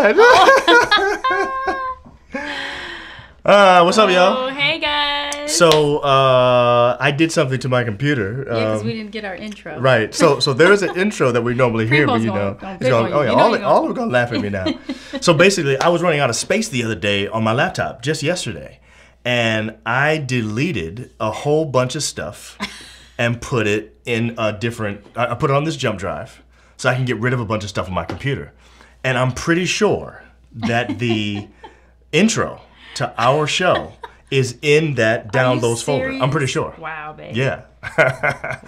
that. What's up, y'all? Hey, guys. So, I did something to my computer. Yeah, because we didn't get our intro. Right. So there's an intro that we normally hear, but you know, it's going, oh yeah, all of them are gonna laugh at me now. So basically, I was running out of space the other day on my laptop, just yesterday, and I deleted a whole bunch of stuff and put it in a different. I put it on this jump drive, so I can get rid of a bunch of stuff on my computer. And I'm pretty sure that the intro to our show is in that downloads folder. I'm pretty sure. Wow, baby. Yeah.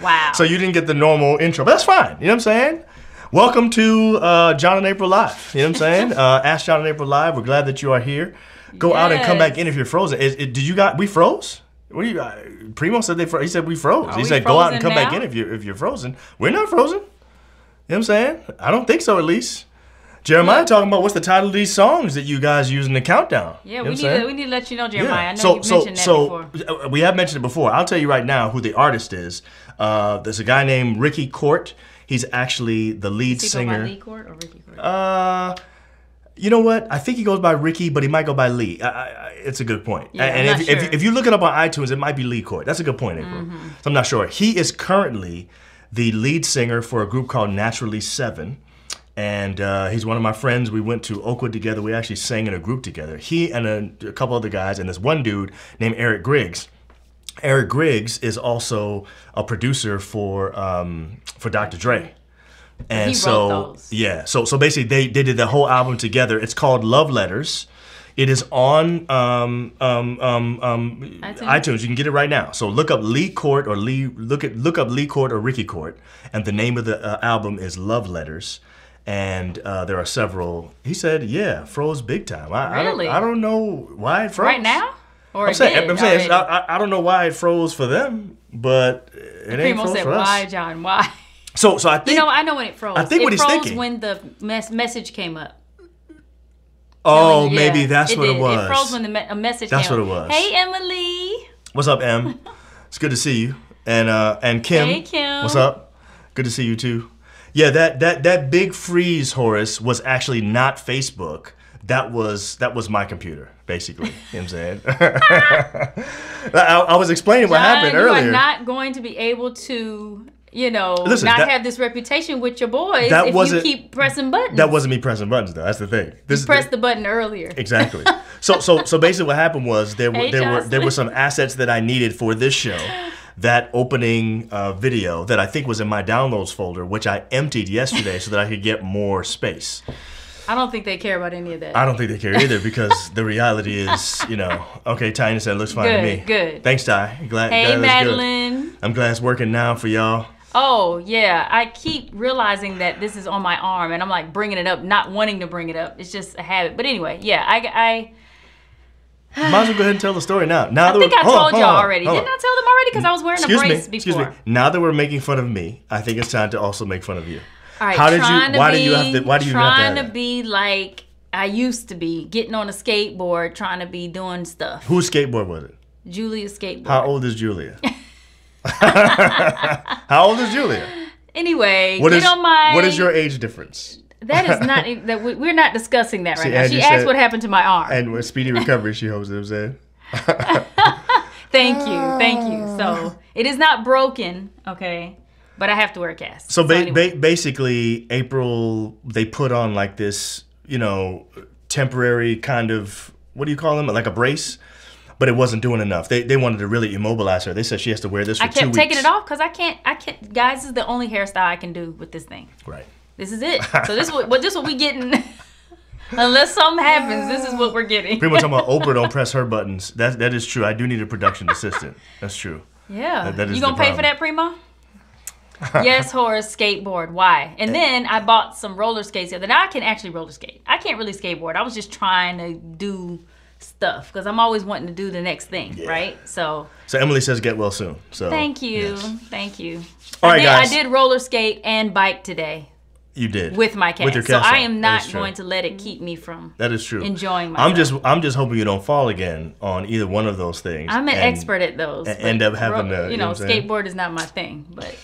Wow. So you didn't get the normal intro, but that's fine. You know what I'm saying? Welcome to John and April Live. You know what I'm saying? Ask John and April Live. We're glad that you are here. Go out and come back in if you're frozen. Did you got? We froze? What do you? Primo said he said we froze. He said go out and come back in if you're frozen. We're not frozen. You know what I'm saying? I don't think so, at least. Jeremiah talking about what's the title of these songs that you guys use in the countdown. Yeah, you know we need to let you know, Jeremiah. I know you've mentioned that before. We have mentioned it before. I'll tell you right now who the artist is. There's a guy named Ricky Court. He's actually the lead singer. Does he go by Lee Court or Ricky Court? You know what? I think he goes by Ricky, but he might go by Lee. It's a good point. Yeah, and if you look it up on iTunes, it might be Lee Court. That's a good point, April. So I'm not sure. He is currently the lead singer for a group called Naturally Seven. And he's one of my friends. We went to Oakwood together. We actually sang in a group together. He and a couple other guys, and this one dude named Eric Griggs. Eric Griggs is also a producer for Dr. Dre. And he wrote those. Yeah. So basically, they did the whole album together. It's called Love Letters. It is on iTunes. You can get it right now. So look up Lee Court or look up Lee Court or Ricky Court, and the name of the album is Love Letters. And there are several. He said, "Yeah, froze big time." Really? I don't know why it froze. Right now? Or I'm saying I don't know why it froze for them, but it ain't froze for us. Why, John? Why? So I think I know when it froze. I think what he's thinking. It froze when the message came up. Oh, maybe that's what it was. It froze when a message came up. That's what it was. Hey, Emily. What's up, Em? It's good to see you. And Kim. Hey, Kim. What's up? Good to see you too. Yeah, that big freeze, Horace, was actually not Facebook. That was my computer, basically. You know what I'm saying? I was explaining what happened earlier. You are not going to be able to, have this reputation with your boys if you keep pressing buttons. That wasn't me pressing buttons, though. That's the thing. You pressed the button earlier. Exactly. So basically what happened was there were some assets that I needed for this show. That opening video that I think was in my downloads folder, which I emptied yesterday so that I could get more space. I don't think they care about any of that. I don't think they care either because the reality is, okay, Ty said it looks fine to me. Good. Thanks, Ty. Hey, Madeline. Good. I'm glad it's working now for y'all. Oh, yeah. I keep realizing that this is on my arm and I'm like bringing it up, not wanting to bring it up. It's just a habit. But anyway, yeah, I might as well go ahead and tell the story now. I think I told y'all already. Didn't I tell them already? Because I was wearing a brace before. Excuse me. Now that we're making fun of me, I think it's time to also make fun of you. All right. Why do you have to trying to be like I used to be, getting on a skateboard, trying to be doing stuff. Whose skateboard was it? Julia's skateboard. How old is Julia? How old is Julia? Anyway, what is your age difference? That is not that we're not discussing that right now. She asked what happened to my arm. And with speedy recovery, she hopes. It said. Thank you. So it is not broken, okay, but I have to wear a cast. So anyway. Basically, April, they put on like this, temporary kind of, what do you call them? Like a brace. But it wasn't doing enough. They wanted to really immobilize her. They said she has to wear this for 2 weeks. I kept taking it off because I can't. Guys, this is the only hairstyle I can do with this thing. Right. This is it. So this is what we getting. Unless something happens, this is what we're getting. Pretty much talking about Oprah don't press her buttons. That is true. I do need a production assistant. That's true. Yeah. That is you gonna pay for that, Primo? Yes, Horace, skateboard. Why? And then I bought some roller skates that I can actually roller skate. I can't really skateboard. I was just trying to do stuff because I'm always wanting to do the next thing, right? So Emily says get well soon. So thank you. Yes. Thank you. All right, guys. I did roller skate and bike today. You did. With my cast. With your so cast I am not going to let it keep me from that is true. Enjoying myself. I'm just hoping you don't fall again on either one of those things. I'm an expert at those. And end up having to, skateboard is not my thing, but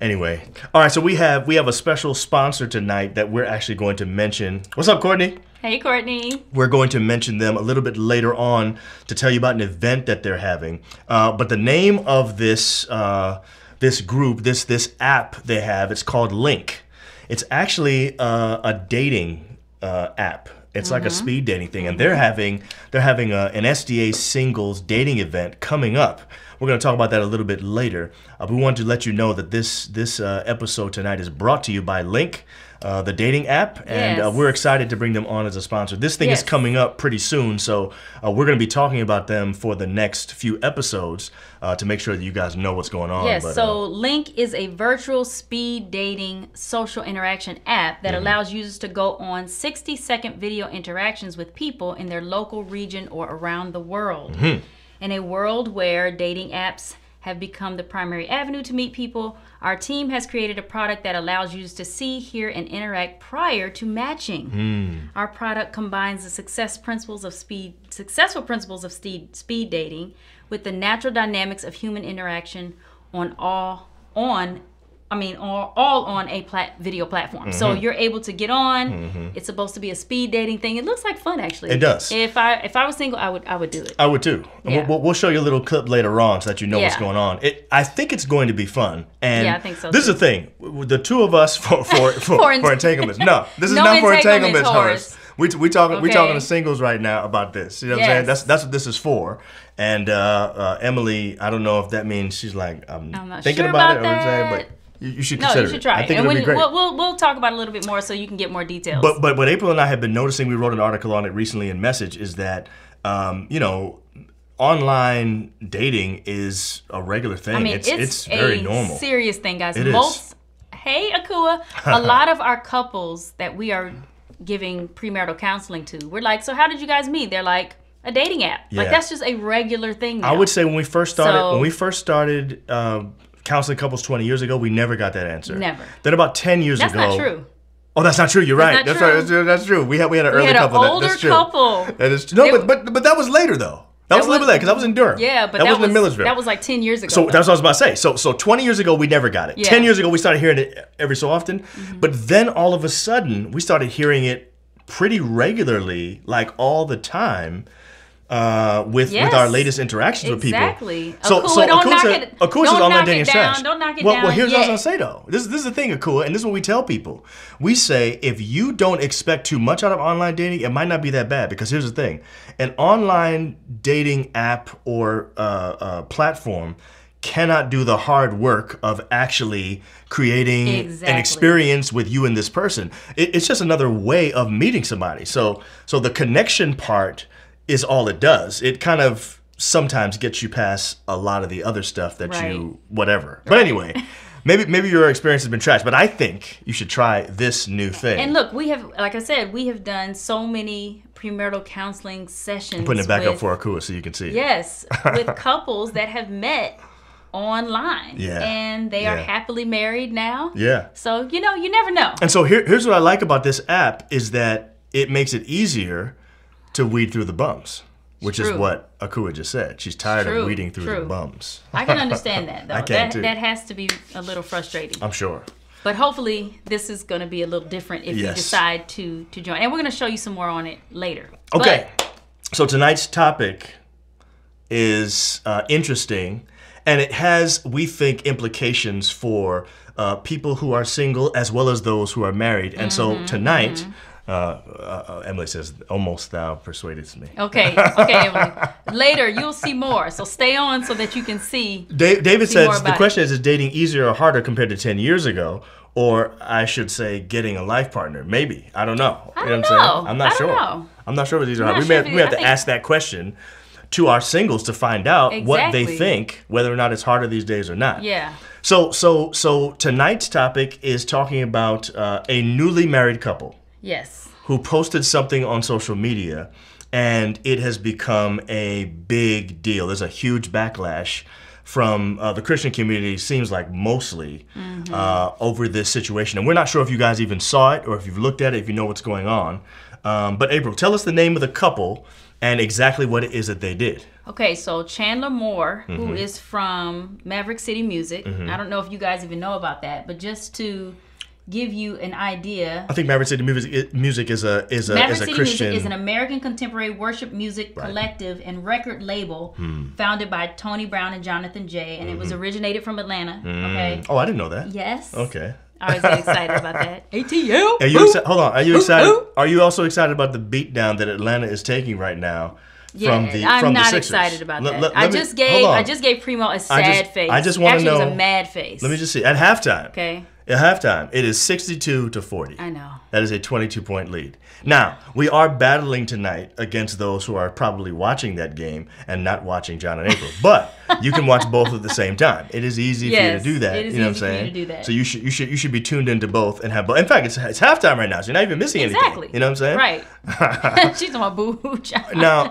Anyway. All right, so we have a special sponsor tonight that we're actually going to mention. What's up, Courtney? Hey, Courtney. We're going to mention them a little bit later on to tell you about an event that they're having. But the name of this this group, this app they have, it's called Link. It's actually a dating app. It's like a speed dating thing, and they're having an SDA singles dating event coming up. We're going to talk about that a little bit later. We wanted to let you know that this episode tonight is brought to you by Link, the dating app, and we're excited to bring them on as a sponsor. This thing is coming up pretty soon, so we're going to be talking about them for the next few episodes to make sure that you guys know what's going on. Yes, so Link is a virtual speed dating social interaction app that allows users to go on 60-second video interactions with people in their local region or around the world. In a world where dating apps have become the primary avenue to meet people, our team has created a product that allows users to see, hear, and interact prior to matching. Our product combines the successful principles of speed dating with the natural dynamics of human interaction all on a video platform. So you're able to get on. It's supposed to be a speed dating thing. It looks like fun, actually. It does. If I was single, I would do it. I would too. Yeah. We'll show you a little clip later on so that you know what's going on. I think it's going to be fun. And I think so. This is the thing. The two of us for entanglements. No, this is not for entanglements, Horace. We talking to singles right now about this. You know what I'm saying? That's what this is for. And Emily, I don't know if that means she's like I'm not thinking sure about it, that. But you should consider it. No, you should try it. I think it'll be great. We'll talk about it a little bit more so you can get more details. But what April and I have been noticing, we wrote an article on it recently in Message, is that online dating is a regular thing. I mean, it's very normal. Serious thing, guys. It is. Hey, Akua. A lot of our couples that we are giving premarital counseling to, we're like, so how did you guys meet? They're like, a dating app. Yeah. Like, that's just a regular thing now. I would say when we first started counseling couples 20 years ago, we never got that answer. Never. Then about 10 years ago. That's not true. Oh, that's not true. You're right. That's That's true. We had an early couple. Older couple. That is true. No, but that was later though. That was a little bit later because I was in Durham. Yeah, but that wasn't in Millersville. That was like 10 years ago. So that's what I was about to say. So 20 years ago, we never got it. Yeah. 10 years ago, we started hearing it every so often. But then all of a sudden, we started hearing it pretty regularly, like all the time. With our latest interactions with people. Exactly. So Akua's online dating trash. Don't knock it down. Well, here's what I was gonna say though. This is the thing, Akua, and this is what we tell people. We say if you don't expect too much out of online dating, it might not be that bad. Because here's the thing: an online dating app or platform cannot do the hard work of actually creating an experience with you and this person. It's just another way of meeting somebody. So the connection part is all it does. It kind of sometimes gets you past a lot of the other stuff that you whatever. But anyway, maybe your experience has been trash, but I think you should try this new thing. And look, we have, like I said, we have done so many premarital counseling sessions. I'm putting it back up for Akua so you can see it. Yes, with couples that have met online. Yeah. And they are happily married now. Yeah. So, you never know. And so here's what I like about this app is that it makes it easier to weed through the bums, which is what Akua just said. She's tired of weeding through the bums. I can understand that, though. I can too. That has to be a little frustrating. I'm sure. But hopefully this is going to be a little different if you decide to join. And we're going to show you some more on it later. Okay. So tonight's topic is interesting, and it has, we think, implications for people who are single as well as those who are married. And so tonight... Emily says, almost thou persuadest me. Okay, Emily. Later, you'll see more. So stay on so that you can see. David says, the question is dating easier or harder compared to 10 years ago? Or I should say, getting a life partner. Maybe. I don't know. I don't know. I'm not sure. I'm not sure if these are hard. We have to ask that question to our singles to find out what they think, whether or not it's harder these days or not. Yeah. So tonight's topic is talking about a newly married couple. Yes. Who posted something on social media, and it has become a big deal. There's a huge backlash from the Christian community, seems like mostly, over this situation. And we're not sure if you guys even saw it or if you've looked at it, if you know what's going on. But April, tell us the name of the couple and exactly what it is that they did. Okay, so Chandler Moore, who is from Maverick City Music. I don't know if you guys even know about that, but just to give you an idea. I think Maverick City Music is a Christian. Music is an American contemporary worship music collective and record label founded by Tony Brown and Jonathan Jay, and it was originated from Atlanta. Okay. Oh, I didn't know that. Yes. Okay. I always get excited about that. ATL. Are you hold on. Are you excited? Are you also excited about the beatdown that Atlanta is taking right now? Yeah, I'm not excited about that. I just gave Primo a sad face. I just want to know. It was a mad face. Let me just see. At halftime. Okay. At halftime, it is 62-40. I know. That is a 22-point lead. Now, we are battling tonight against those who are probably watching that game and not watching John and April. But you can watch both at the same time. It is easy for you to do that. It is you know easy what I'm saying? for you to do that. So you should be tuned into both and have both. In fact, it's halftime right now, so you're not even missing anything. You know what I'm saying? Right. She's on my boo John.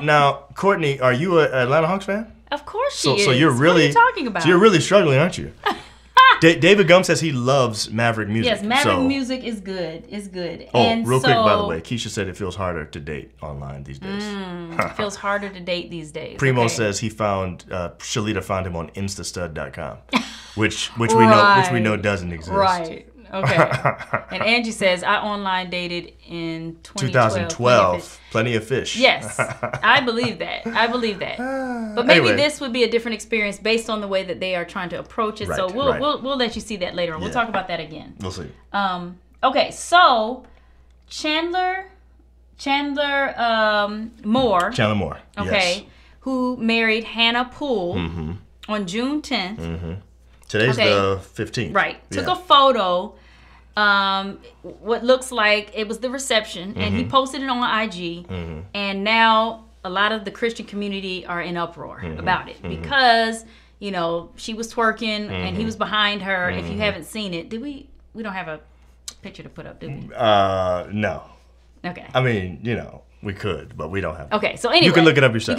Now, Courtney, are you an Atlanta Hawks fan? Of course she is. So you're really, what are you talking about? So you're really struggling, aren't you? David Gum says he loves Maverick music. Yes, Maverick music is good. It's good. Oh, and real quick, by the way, Keisha said it feels harder to date online these days. It feels harder to date these days. Primo says he found Shalita found him on Instastud.com, which we know doesn't exist. Right. Okay. And Angie says, I online dated in 2012. Plenty of fish. Yes. I believe that. But maybe this would be a different experience based on the way that they are trying to approach it. Right, so we'll let you see that later on. We'll talk about that again. We'll see. Okay, so Chandler Moore. Okay. Yes. Who married Hannah Poole on June 10th. Today's the 15th. Right. Took a photo, what looks like it was the reception, and he posted it on IG. And now a lot of the Christian community are in uproar about it because, you know, she was twerking and he was behind her. If you haven't seen it, we don't have a picture to put up, do we? No. Okay. I mean, you know, we could, but we don't have. Okay, so anyway. You can look it up yourself.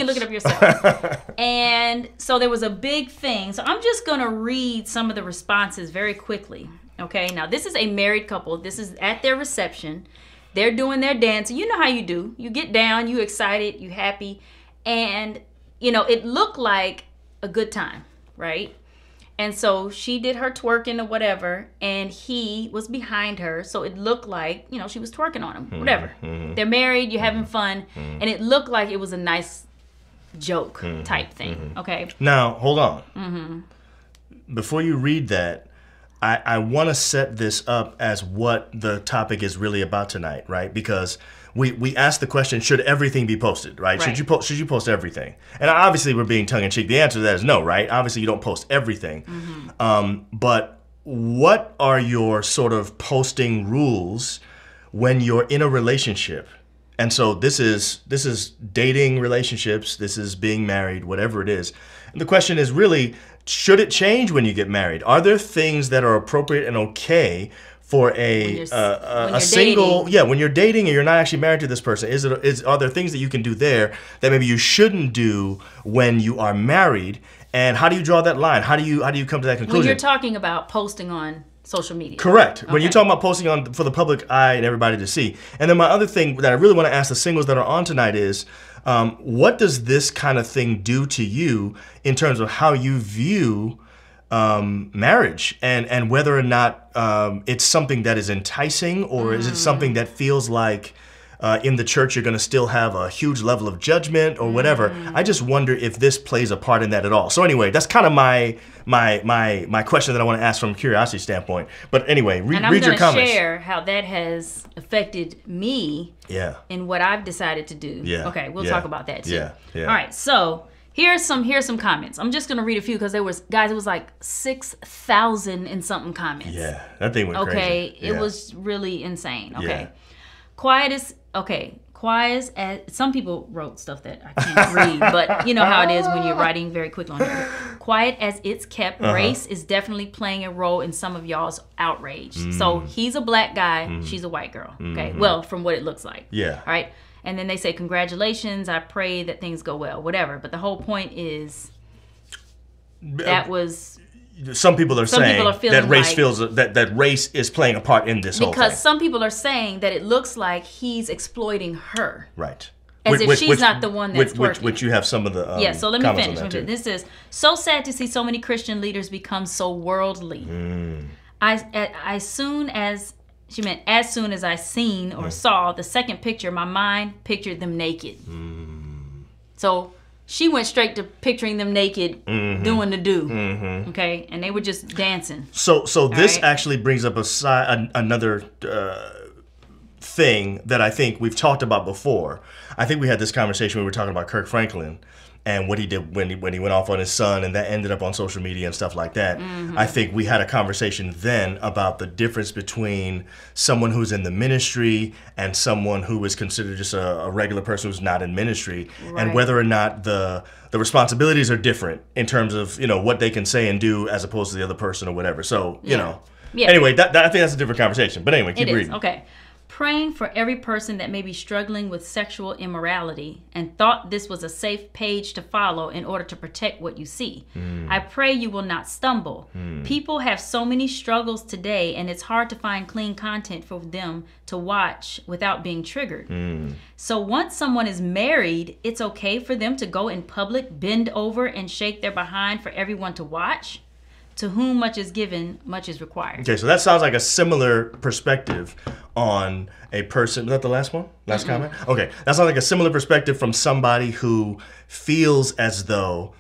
And so there was a big thing. So I'm just going to read some of the responses very quickly. Okay, now this is a married couple. This is at their reception. They're doing their dance. You know how you do. You get down, you excited, you happy. And, you know, it looked like a good time, right? And so she did her twerking or whatever, and he was behind her. So it looked like, you know, she was twerking on him, whatever. They're married, you're having fun, and it looked like it was a nice joke type thing, okay? Now, hold on. Before you read that, I want to set this up as what the topic is really about tonight, right? Because we asked the question, should everything be posted, right? Should you post everything? And obviously we're being tongue-in-cheek. The answer to that is no, right? Obviously you don't post everything. But what are your sort of posting rules when you're in a relationship? And so this is dating relationships, this is being married, whatever it is. And the question is really, should it change when you get married? Are there things that are appropriate and okay for a single dating. When you're dating and you're not actually married to this person? Are there things that you can do there that maybe you shouldn't do when you are married? And how do you draw that line? How do you come to that conclusion? When you're talking about posting on social media. Correct. Okay. When you're talking about posting on for the public eye and everybody to see. And then my other thing that I really want to ask the singles that are on tonight is, what does this kind of thing do to you in terms of how you view marriage and whether or not it's something that is enticing, or is it something that feels like in the church you're going to still have a huge level of judgment or whatever? I just wonder if this plays a part in that at all. So anyway, that's kind of my question that I want to ask from a curiosity standpoint. But anyway, read your comments. And I'm going to share how that has affected me in what I've decided to do. Okay, we'll talk about that too. All right, so here's some comments. I'm just going to read a few because it was like 6,000 and something comments. Yeah, that thing went crazy. Okay, it was really insane. Okay. Quiet as some people wrote stuff that I can't read, but you know how it is when you're writing very quickly on it. Quiet as it's kept, race is definitely playing a role in some of y'all's outrage. So he's a black guy, she's a white girl. Okay, well, from what it looks like. Yeah. All right, and then they say, congratulations, I pray that things go well, whatever. But the whole point is that was... Some people are saying that race feels that race is playing a part in this whole thing. Because some people are saying that it looks like he's exploiting her. Right. As if she's not the one that's twerking. Which you have some of the so let me finish. This is so sad to see so many Christian leaders become so worldly. As soon as She meant as soon as I seen or saw the second picture, my mind pictured them naked. So she went straight to picturing them naked, doing the do. Okay, and they were just dancing. So this actually brings up another thing that I think we've talked about before. I think we had this conversation when we were talking about Kirk Franklin and what he did when he went off on his son, and that ended up on social media and stuff like that. I think we had a conversation then about the difference between someone who's in the ministry and someone who is considered just a regular person who's not in ministry, and whether or not the responsibilities are different in terms of, you know, what they can say and do as opposed to the other person or whatever. So, you know. Anyway, that I think that's a different conversation. But anyway, keep reading. Okay. Praying for every person that may be struggling with sexual immorality and thought this was a safe page to follow in order to protect what you see. I pray you will not stumble. People have so many struggles today, and it's hard to find clean content for them to watch without being triggered. So once someone is married, it's okay for them to go in public, bend over, and shake their behind for everyone to watch? To whom much is given, much is required. Okay, so that sounds like a similar perspective on a person. Was that the last one? Last comment? Okay, that sounds like a similar perspective from somebody who feels as though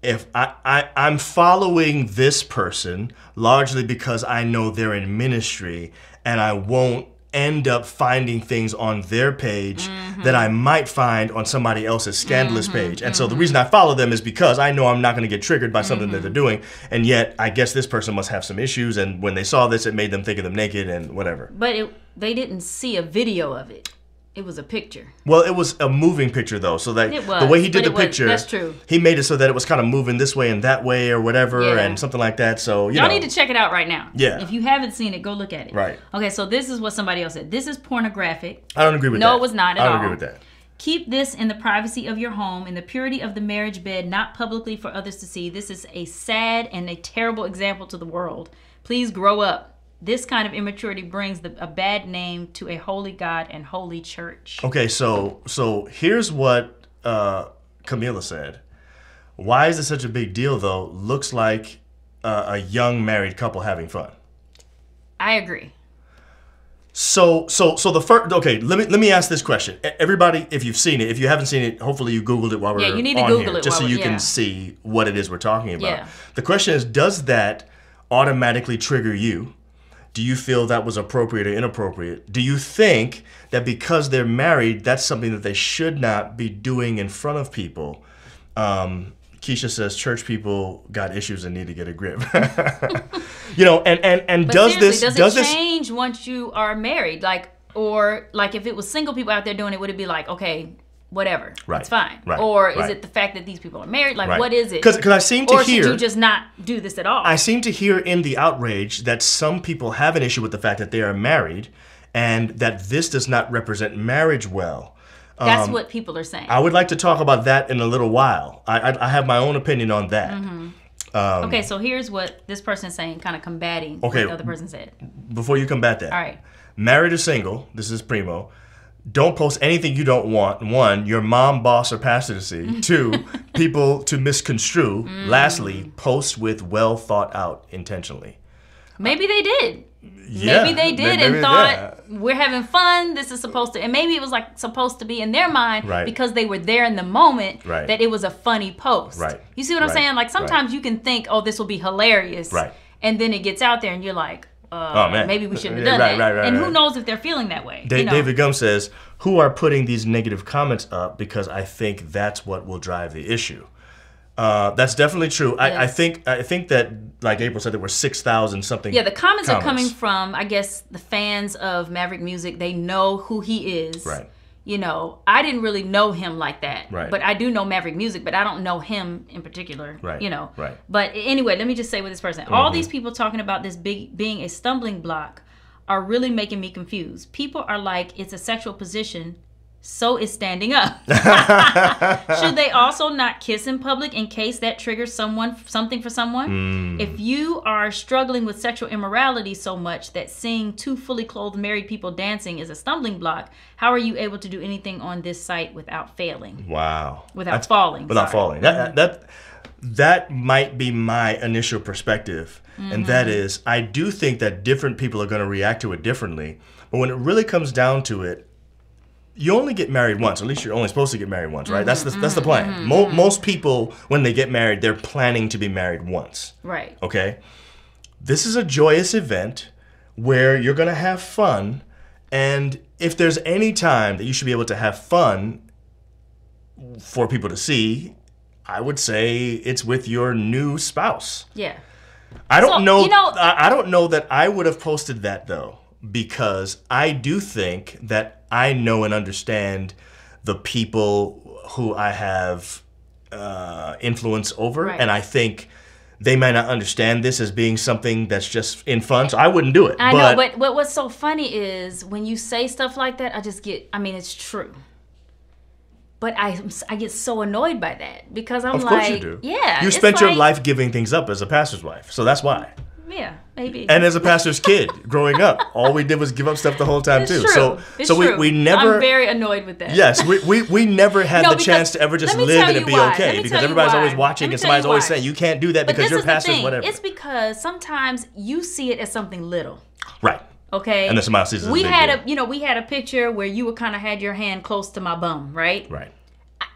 if I'm following this person largely because I know they're in ministry, and I won't end up finding things on their page that I might find on somebody else's scandalous page. And so the reason I follow them is because I know I'm not going to get triggered by something that they're doing. And yet I guess this person must have some issues. And when they saw this, it made them think of them naked and whatever. But they didn't see a video of it. It was a picture. Well, it was a moving picture, though. So that the way he did the picture, that's true. He made it so that it was kind of moving this way and that way or whatever, and something like that. So y'all need to check it out right now. Yeah. If you haven't seen it, go look at it. Right. Okay, so this is what somebody else said. This is pornographic. I don't agree with that. No, it was not at all. I don't agree with that. Keep this in the privacy of your home, in the purity of the marriage bed, not publicly for others to see. This is a sad and a terrible example to the world. Please grow up. This kind of immaturity brings a bad name to a holy God and holy church. Okay, so here's what Camila said. Why is it such a big deal, though? Looks like a young married couple having fun. I agree. So the first, okay, let me ask this question. Everybody, if you've seen it, if you haven't seen it, hopefully you Googled it while we're you need to on Google here, it just so you can see what it is we're talking about. The question is, does that automatically trigger you? Do you feel that was appropriate or inappropriate? Do you think that because they're married, that's something that they should not be doing in front of people? Keisha says church people got issues and need to get a grip. You know, and but does it change once you are married? Or if it was single people out there doing it, would it be like, okay, whatever, it's fine? Or is it the fact that these people are married? What is it? Because I seem to hear... Or should you just not do this at all? I seem to hear in the outrage that some people have an issue with the fact that they are married and that this does not represent marriage well. That's what people are saying. I would like to talk about that in a little while. I have my own opinion on that. Okay, so here's what this person is saying, kind of combating what the other person said. Before you combat that. All right. Married or single, this is Primo. Don't post anything you don't want. 1, your mom, boss, or pastor to see. 2, people to misconstrue. Lastly, post with well thought out intentionally. Maybe they did. Maybe they did and thought, we're having fun. This is supposed to, and maybe it was supposed to be in their mind because they were there in the moment that it was a funny post. You see what I'm saying? Sometimes you can think, oh, this will be hilarious. And then it gets out there and you're like, oh man, maybe we shouldn't have done that. And who knows if they're feeling that way? David Gum says, who are putting these negative comments up because I think that's what will drive the issue. That's definitely true. Yes. I think that, like April said, there were 6,000 something. Yeah, the comments are coming from, I guess, the fans of Maverick Music. They know who he is. Right. You know, I didn't really know him like that. Right. But I do know Maverick Music, but I don't know him in particular. Right. You know. Right. But anyway, let me just say with this person, all these people talking about this being a stumbling block are really making me confused. People are like, it's a sexual position, so is standing up. Should they also not kiss in public in case that triggers something for someone? If you are struggling with sexual immorality so much that seeing 2 fully clothed married people dancing is a stumbling block, how are you able to do anything on this site without failing? Wow. Without falling. Without falling. that might be my initial perspective. And that is, I do think that different people are going to react to it differently. But when it really comes down to it, you only get married once. At least you're only supposed to get married once, right? That's the plan. Most people, when they get married, they're planning to be married once. Right. Okay? This is a joyous event where you're going to have fun. And if there's any time that you should be able to have fun for people to see, I would say it's with your new spouse. Yeah. I don't know. I don't know that I would have posted that though, because I do think that I know and understand the people who I have influence over, right. and I think they might not understand this as being something that's just in fun, so I wouldn't do it. I know, but what's so funny is when you say stuff like that, it's true. But I get so annoyed by that because I'm like, of course you do. Yeah. You spent your life giving things up as a pastor's wife, so that's why. Yeah, maybe. And as a pastor's kid growing up, all we did was give up stuff the whole time too. True. So we never. I'm very annoyed with that. Yes, we never had the chance to ever just live and it be okay because everybody's always watching and somebody's always saying you can't do that because you're pastor's whatever. It's because sometimes you see it as something little. Right. Okay. And then somebody sees it as we had a picture where you kind of had your hand close to my bum, right? Right.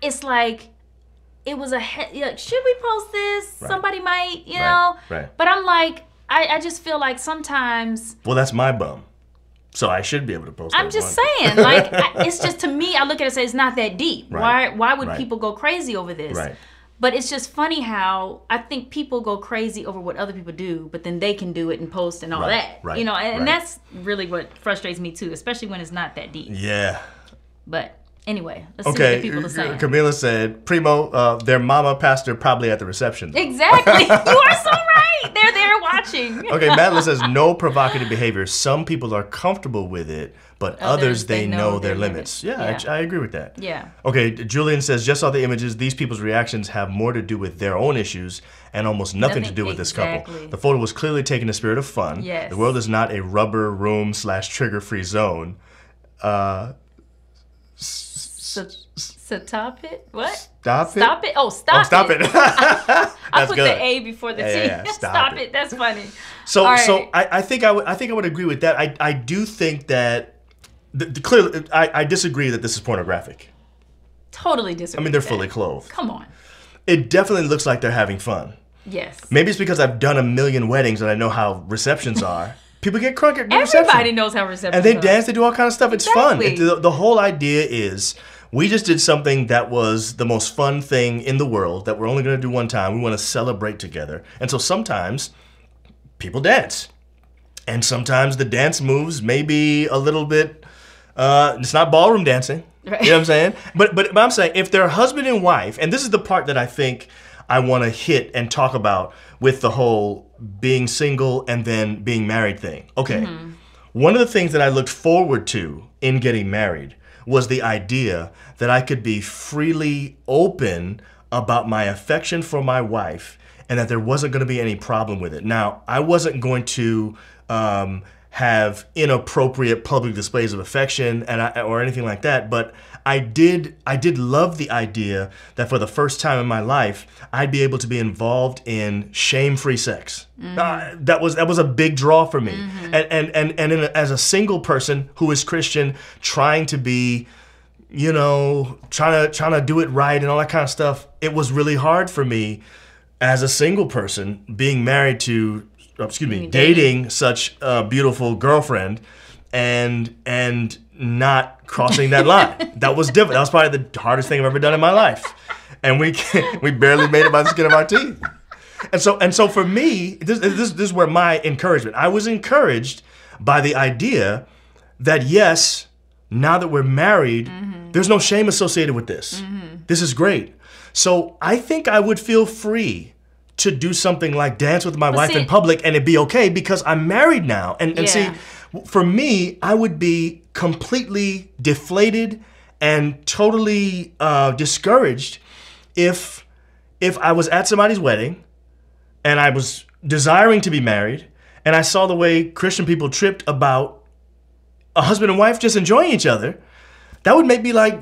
It's like it was should we post this? Right. Somebody might, you know. Right. But I'm like, I just feel like sometimes. Well, that's my bum, so I should be able to post. I'm just saying, like, it's just to me. I look at it and say it's not that deep. Right. Why would people go crazy over this? Right. But it's just funny how I think people go crazy over what other people do, but then they can do it and post and all that. Right. You know, and that's really what frustrates me too, especially when it's not that deep. Yeah. But anyway, let's see what the people are saying. Camila said, Primo, their mama pastor probably at the reception. Exactly. You are so right. They're there watching. Okay, Madeline says, no provocative behavior. Some people are comfortable with it, but others they know their limits. Yeah. I agree with that. Yeah. Okay, Julian says, just saw the images. These people's reactions have more to do with their own issues and almost nothing to do with this couple. The photo was clearly taken in the spirit of fun. Yes. The world is not a rubber room / trigger-free zone. Stop it? What? Stop it? Oh, stop it. I put good. The A before the T. Yeah. Stop it. That's funny. So I think I would agree with that. I do think that clearly I disagree that this is pornographic. Totally disagree. I mean, they're fully clothed. Come on. It definitely looks like they're having fun. Yes. Maybe it's because I've done a million weddings and I know how receptions are. People get crunk at reception. Everybody knows how receptions are. And they dance, they do all kind of stuff. It's fun. The whole idea is we just did something that was the most fun thing in the world that we're only going to do one time. We want to celebrate together. And so sometimes people dance. And sometimes the dance moves may be a little bit, it's not ballroom dancing. Right. You know what I'm saying? But I'm saying if they're husband and wife, and this is the part that I think I want to hit and talk about with the whole being single and then being married thing. Okay. Mm-hmm. One of the things that I looked forward to in getting married was the idea that I could be freely open about my affection for my wife and that there wasn't going to be any problem with it. Now, I wasn't going to have inappropriate public displays of affection or anything like that, but I did love the idea that for the first time in my life, I'd be able to be involved in shame-free sex. Mm-hmm. That was a big draw for me. Mm-hmm. And as a single person who is Christian, trying to be, trying to do it right and all that kind of stuff, it was really hard for me as a single person being married to, dating such a beautiful girlfriend and not crossing that line. That was different. That was probably the hardest thing I've ever done in my life. And we barely made it by the skin of our teeth. And so for me, this is where my encouragement. I was encouraged by the idea that yes, now that we're married, mm-hmm. there's no shame associated with this. Mm-hmm. This is great. So I think I would feel free to do something like dance with my wife in public and it'd be okay because I'm married now. And see, for me, I would be completely deflated and totally discouraged if I was at somebody's wedding and I was desiring to be married and I saw the way Christian people tripped about a husband and wife just enjoying each other. That would make me like,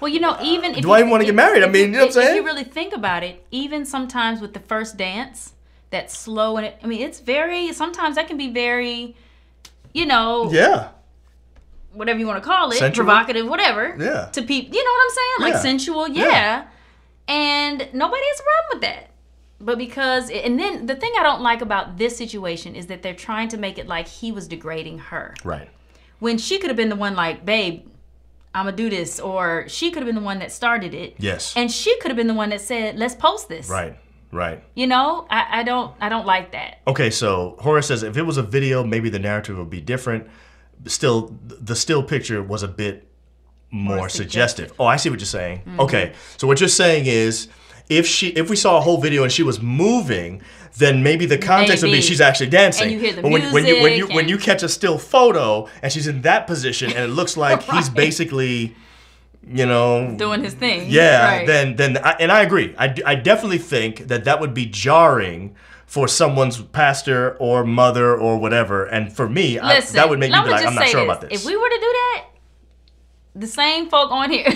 Well, even if do I even want to get married? I mean, you know what I'm saying? If you really think about it, even sometimes with the first dance, that's slow and it's very. Sometimes that can be very, Yeah. Whatever you want to call it, sensual. Provocative, whatever. Yeah. To people, you know what I'm saying? Like sensual, yeah. And nobody has a problem with that. But and then the thing I don't like about this situation is that they're trying to make it like he was degrading her. Right. When she could have been the one like, babe, I'm gonna do this, or she could have been the one that started it. Yes. And she could have been the one that said, let's post this. Right. I don't like that. Okay, so Horace says if it was a video, maybe the narrative would be different. Still, the still picture was a bit more suggestive. Oh, I see what you're saying. Mm-hmm. Okay, so what you're saying is if we saw a whole video and she was moving, then maybe the context would be she's actually dancing. And you hear the but music. When you catch a still photo and she's in that position and it looks like he's basically, doing his thing. Yeah, right. then I agree. I definitely think that would be jarring for someone's pastor or mother or whatever. And for me, that would make me be like, I'm not sure about this. If we were to do that, the same folk on here.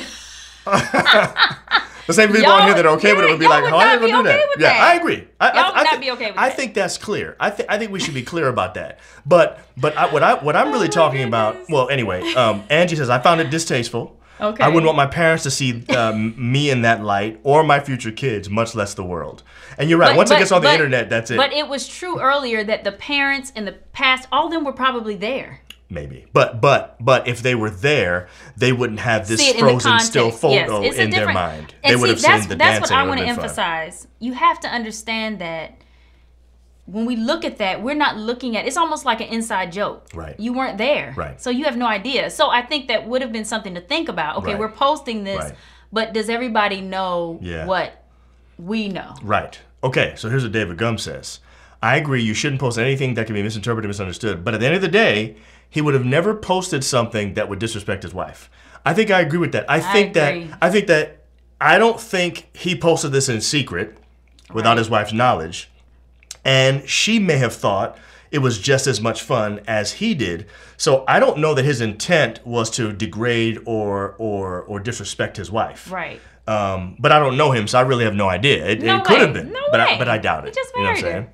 The same people on here that are okay with it would be like, how are you going to do that? Yeah, I agree. Y'all would not be okay with that. I think that's clear. I think we should be clear about that. But what I'm really talking about, well, anyway, Angie says, I found it distasteful. Okay. I wouldn't want my parents to see me in that light or my future kids, much less the world. And you're right. Once it gets on the internet, that's it. But it was true earlier that the parents in the past, all of them were probably there. Maybe. But if they were there, they wouldn't have this frozen still photo in their mind. They would have seen the dancing. That's what I want to emphasize. You have to understand that when we look at that, we're not looking at, it's almost like an inside joke. Right. You weren't there. Right. So you have no idea. So I think that would have been something to think about. Okay, we're posting this, but does everybody know what we know? Right. Okay, so here's what David Gum says. I agree, you shouldn't post anything that can be misinterpreted, misunderstood. But at the end of the day, he would have never posted something that would disrespect his wife. I think I agree with that. I don't think he posted this in secret without his wife's knowledge. And she may have thought it was just as much fun as he did. So I don't know that his intent was to degrade or disrespect his wife. Right. But I don't know him, so I really have no idea. It could have been, but I doubt it. He just you know what I'm saying?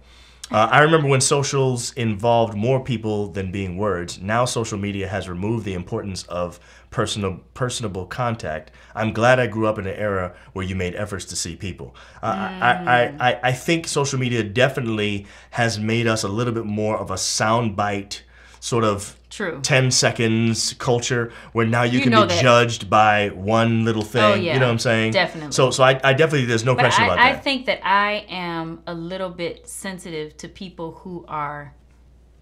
I remember when socials involved more people than being words. Now social media has removed the importance of personable contact. I'm glad I grew up in an era where you made efforts to see people. I think social media definitely has made us a little bit more of a soundbite sort of 10 seconds culture where now you can be judged by one little thing. Oh, yeah. You know what I'm saying? Definitely. So I definitely, there's no question about that. I think that I am a little bit sensitive to people who are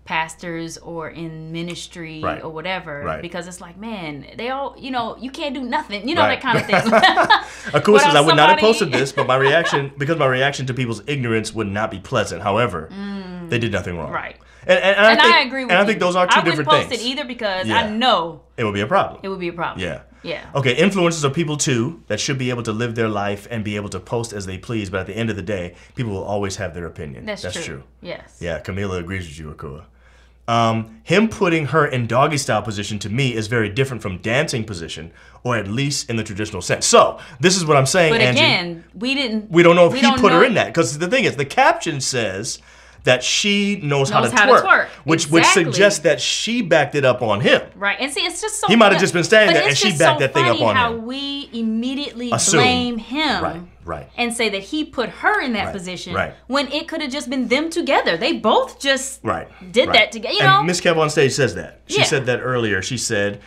pastors or in ministry or whatever, because it's like, man, they all, you can't do nothing, that kind of thing. Of course, I would not have posted this, but my reaction to people's ignorance would not be pleasant. However, they did nothing wrong. Right. And I agree with you. And I think those are two different things. I wouldn't post it either because I know it would be a problem. It would be a problem. Yeah. Yeah. Okay, influencers are people too that should be able to live their life and be able to post as they please, but at the end of the day, people will always have their opinion. That's true. Yes. Yeah, Camila agrees with you, Akua. Him putting her in doggy style position to me is very different from dancing position, or at least in the traditional sense. So this is what I'm saying, But Angie. Again, we don't know if he put her in that, because the thing is, the caption says that she knows how to twerk. Which suggests that she backed it up on him. Right, and see, it's just so. He might have just been standing there and she backed that thing up on him. How we immediately blame him, right, and say that he put her in that position, when it could have just been them together. They both just did that together. And Miss Kev on stage says that. She said that earlier. She said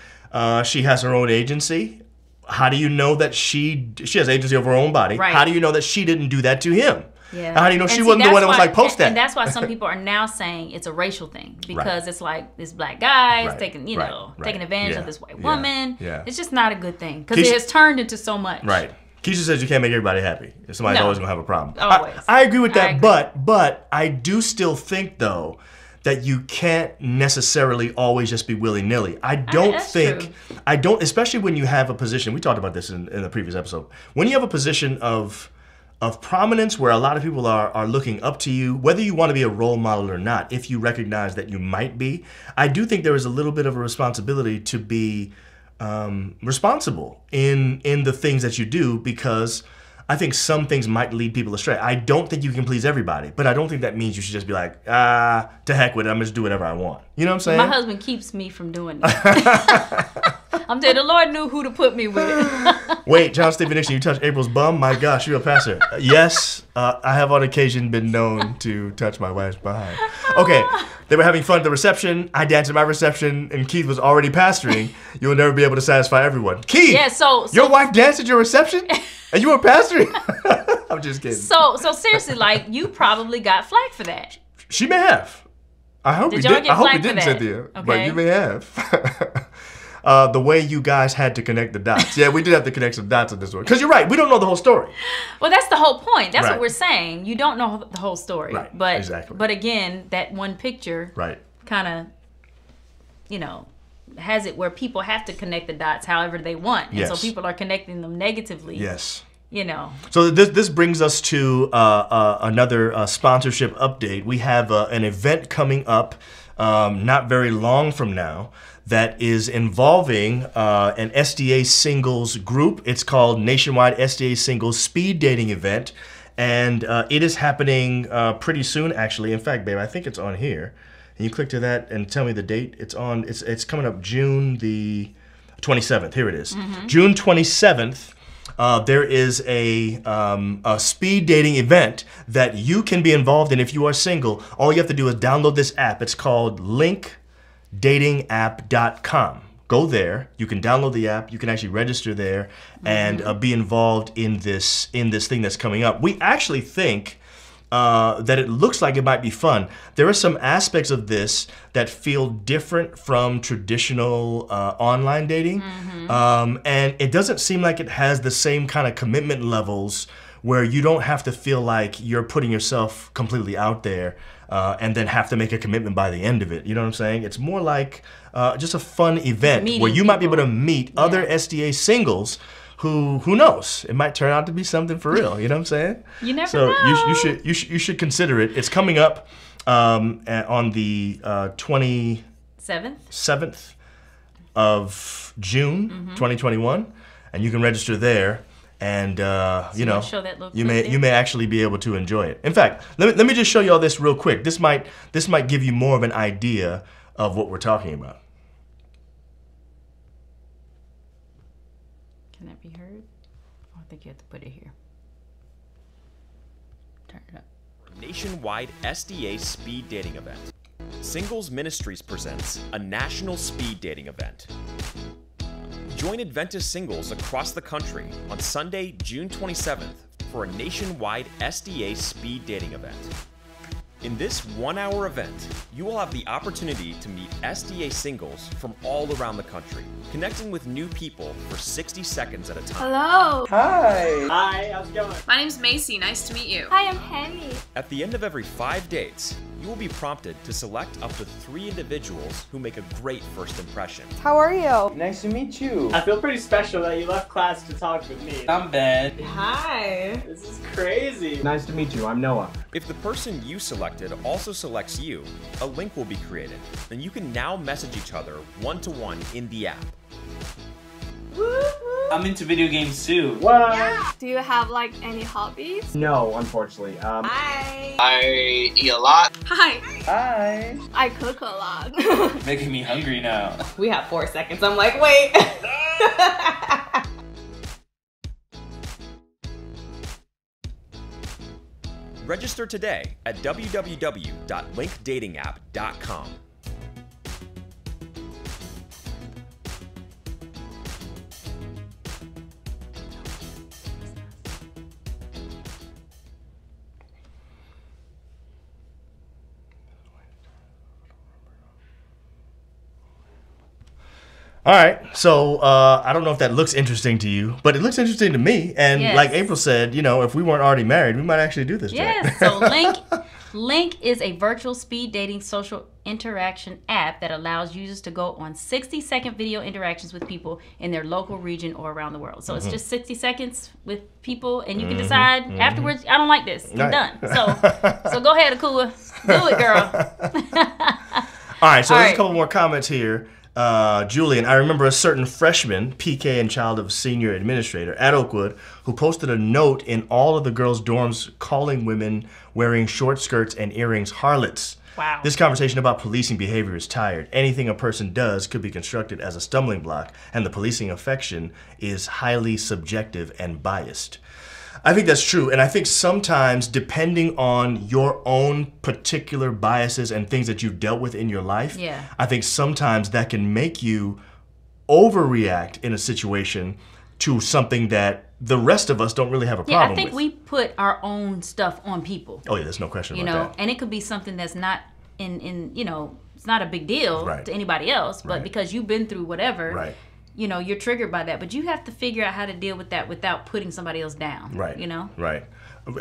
she has her own agency. How do you know that she has agency over her own body? Right. How do you know that she didn't do that to him? Yeah. How do you know she wasn't the one that was like, post that? And that's why some people are now saying it's a racial thing, because it's like this black guy is taking, taking advantage of this white woman. Yeah. It's just not a good thing, because it has turned into so much. Right. Keisha says you can't make everybody happy. Somebody's always going to have a problem. Always. I agree with that, but I do still think, though, that you can't necessarily always just be willy-nilly. I don't think, especially when you have a position, we talked about this in the previous episode, when you have a position of prominence where a lot of people are looking up to you, whether you want to be a role model or not, if you recognize that you might be, I do think there is a little bit of a responsibility to be responsible in the things that you do, because I think some things might lead people astray. I don't think you can please everybody, but I don't think that means you should just be like, to heck with it, I'm just do whatever I want. You know what I'm saying? My husband keeps me from doing that. I'm saying the Lord knew who to put me with. Wait, John Stephen Nixon, you touched April's bum? My gosh, you're a pastor. Yes, I have on occasion been known to touch my wife's behind. Okay, they were having fun at the reception. I danced at my reception, and Keith was already pastoring. You will never be able to satisfy everyone. Keith, yeah, so your wife danced at your reception? And you were pastoring? I'm just kidding. So seriously, like, you probably got flack for that. She may have. I hope did. I hope we didn't, Cynthia. Okay. But you may have. The way you guys had to connect the dots. Yeah, we did have to connect some dots on this one. Because you're right, we don't know the whole story. Well, that's the whole point. That's what we're saying. You don't know the whole story. Right, but, exactly. But again, that one picture kind of, you know, has it where people have to connect the dots however they want. And so people are connecting them negatively. Yes. You know. So this brings us to another sponsorship update. We have an event coming up not very long from now that is involving an SDA singles group. It's called Nationwide SDA Singles Speed Dating Event. And it is happening pretty soon, actually. In fact, babe, I think it's on here. And you click to that and tell me the date. It's coming up June the 27th. Here it is. Mm-hmm. June 27th. There is a speed dating event that you can be involved in if you are single. All you have to do is download this app. It's called linkdatingapp.com. Go there. You can download the app. You can actually register there and be involved in this thing that's coming up. We actually think that it looks like it might be fun. There are some aspects of this that feel different from traditional online dating. And it doesn't seem like it has the same kind of commitment levels where you don't have to feel like you're putting yourself completely out there and then have to make a commitment by the end of it. You know what I'm saying? It's more like just a fun event where you might be able to meet other SDA singles who knows? It might turn out to be something for real. You know what I'm saying? You never know. So you should consider it. It's coming up on the 27th of June, 2021, and you can register there. And you know, you may actually be able to enjoy it. In fact, let me just show you all this real quick. This might give you more of an idea of what we're talking about. Can that be heard? Oh, I think you have to put it here. Turn it up. Nationwide SDA speed dating event. Singles Ministries presents a national speed dating event. Join Adventist singles across the country on Sunday, June 27th for a nationwide SDA speed dating event. In this one-hour event, you will have the opportunity to meet SDA singles from all around the country, connecting with new people for 60 seconds at a time. Hello. Hi. Hi, how's it going? My name's Macy. Nice to meet you. Hi, I'm Henny. At the end of every 5 dates, you will be prompted to select up to 3 individuals who make a great first impression. How are you? Nice to meet you. I feel pretty special that you left class to talk with me. I'm Ben. Hi. This is crazy. Nice to meet you. I'm Noah. If the person you selected also selects you, a link will be created, and you can now message each other one-to-one in the app. I'm into video games too. What? Yeah. Do you have like any hobbies? No, unfortunately. Hi. I eat a lot. Hi. Hi. I cook a lot. Making me hungry now. We have 4 seconds. I'm like, wait. Register today at www.linkdatingapp.com. All right, so I don't know if that looks interesting to you, but it looks interesting to me. And like April said, you know, if we weren't already married, we might actually do this. Yes, so Link is a virtual speed dating social interaction app that allows users to go on 60-second video interactions with people in their local region or around the world. So it's just 60 seconds with people, and you can decide afterwards, I don't like this, I'm done. So go ahead, Akua, do it, girl. All right, so there's a couple more comments here. Julian, I remember a certain freshman, PK and child of senior administrator at Oakwood, who posted a note in all of the girls' dorms calling women wearing short skirts and earrings harlots. Wow. This conversation about policing behavior is tired. Anything a person does could be constructed as a stumbling block, and the policing affection is highly subjective and biased. I think that's true, and I think sometimes, depending on your own particular biases and things that you've dealt with in your life, I think sometimes that can make you overreact in a situation to something that the rest of us don't really have a problem with. I think we put our own stuff on people. Oh yeah, there's no question about that. And it could be something that's not in it's not a big deal to anybody else, but because you've been through whatever, you're triggered by that. But you have to figure out how to deal with that without putting somebody else down. Right. Right.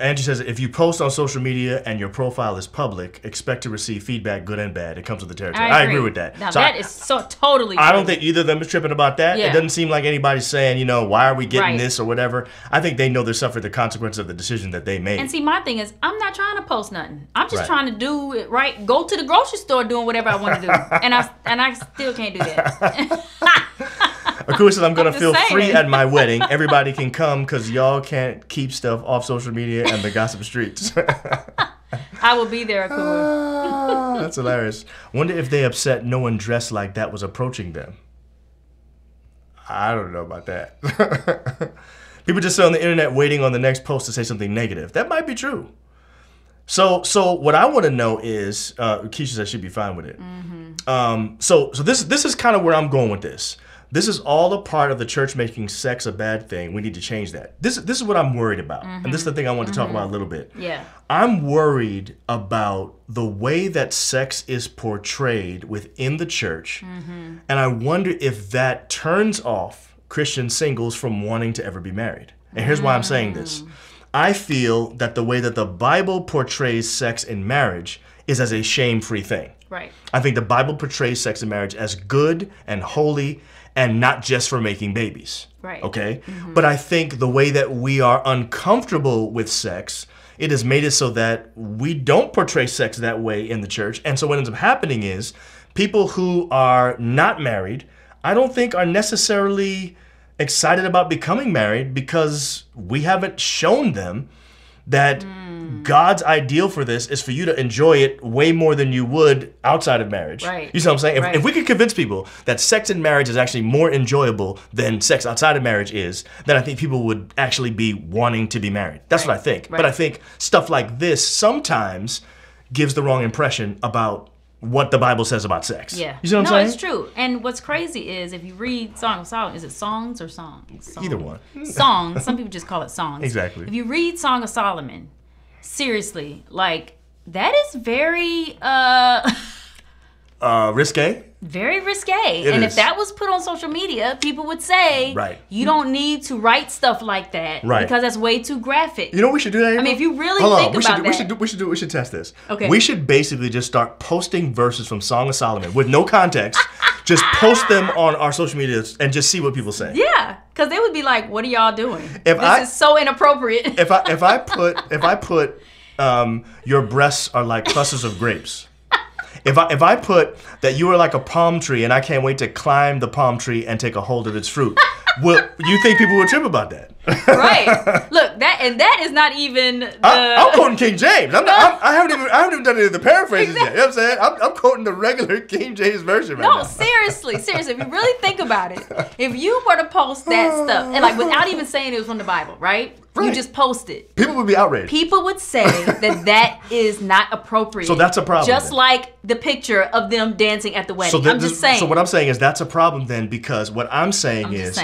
Angie says, if you post on social media and your profile is public, expect to receive feedback, good and bad. It comes with the territory. I agree with that. Now that is so totally true. I don't think either of them is tripping about that. It doesn't seem like anybody's saying, why are we getting this or whatever. I think they know they're suffering the consequence of the decision that they made. And see, my thing is, I'm not trying to post nothing. I'm just trying to do it right. Go to the grocery store doing whatever I want to do. and I still can't do that. Akua says, I'm going to feel free at my wedding. Everybody can come because y'all can't keep stuff off social media and the gossip streets. I will be there, Akua. That's hilarious. Wonder if they upset no one dressed like that was approaching them. I don't know about that. People just sit on the internet waiting on the next post to say something negative. That might be true. So what I want to know is, Keisha says she'd be fine with it. So this is kind of where I'm going with this. This is all a part of the church making sex a bad thing. We need to change that. This is what I'm worried about. And this is the thing I want to talk about a little bit. I'm worried about the way that sex is portrayed within the church. And I wonder if that turns off Christian singles from wanting to ever be married. And here's why I'm saying this. I feel that the way that the Bible portrays sex in marriage is as a shame-free thing. I think the Bible portrays sex in marriage as good and holy and not just for making babies. Okay? But I think the way that we are uncomfortable with sex, it has made it so that we don't portray sex that way in the church. And so what ends up happening is people who are not married, I don't think are necessarily excited about becoming married because we haven't shown them that God's ideal for this is for you to enjoy it way more than you would outside of marriage. You see what I'm saying? If we could convince people that sex in marriage is actually more enjoyable than sex outside of marriage is, then I think people would actually be wanting to be married. That's what I think. But I think stuff like this sometimes gives the wrong impression about what the Bible says about sex. You see what I'm saying? No, it's true. And what's crazy is if you read Song of Solomon, is it songs or songs? Either one. Songs. Some people just call it songs. Exactly. If you read Song of Solomon, seriously, like, that is very risque. Very risque. And if that was put on social media, people would say, you don't need to write stuff like that because that's way too graphic. You know what we should do that? I mean, if you really think about that. We should test this. Okay. We should basically just start posting verses from Song of Solomon with no context. Just post them on our social media and just see what people say. Yeah, because they would be like, "What are y'all doing? This is so inappropriate." If I put your breasts are like clusters of grapes. If I put that you are like a palm tree and I can't wait to climb the palm tree and take a hold of its fruit, well, you think people would trip about that? Look, that is not even. I'm quoting King James. I haven't even done any of the paraphrases yet. You know what I'm saying? I'm quoting the regular King James version right now. No, seriously. If you really think about it, if you were to post that stuff and like without even saying it was from the Bible, right? You just post it. People would be outraged. People would say that is not appropriate. So that's a problem. Just like the picture of them dancing at the wedding. I'm just saying. So what I'm saying is that's a problem then, because what I'm saying is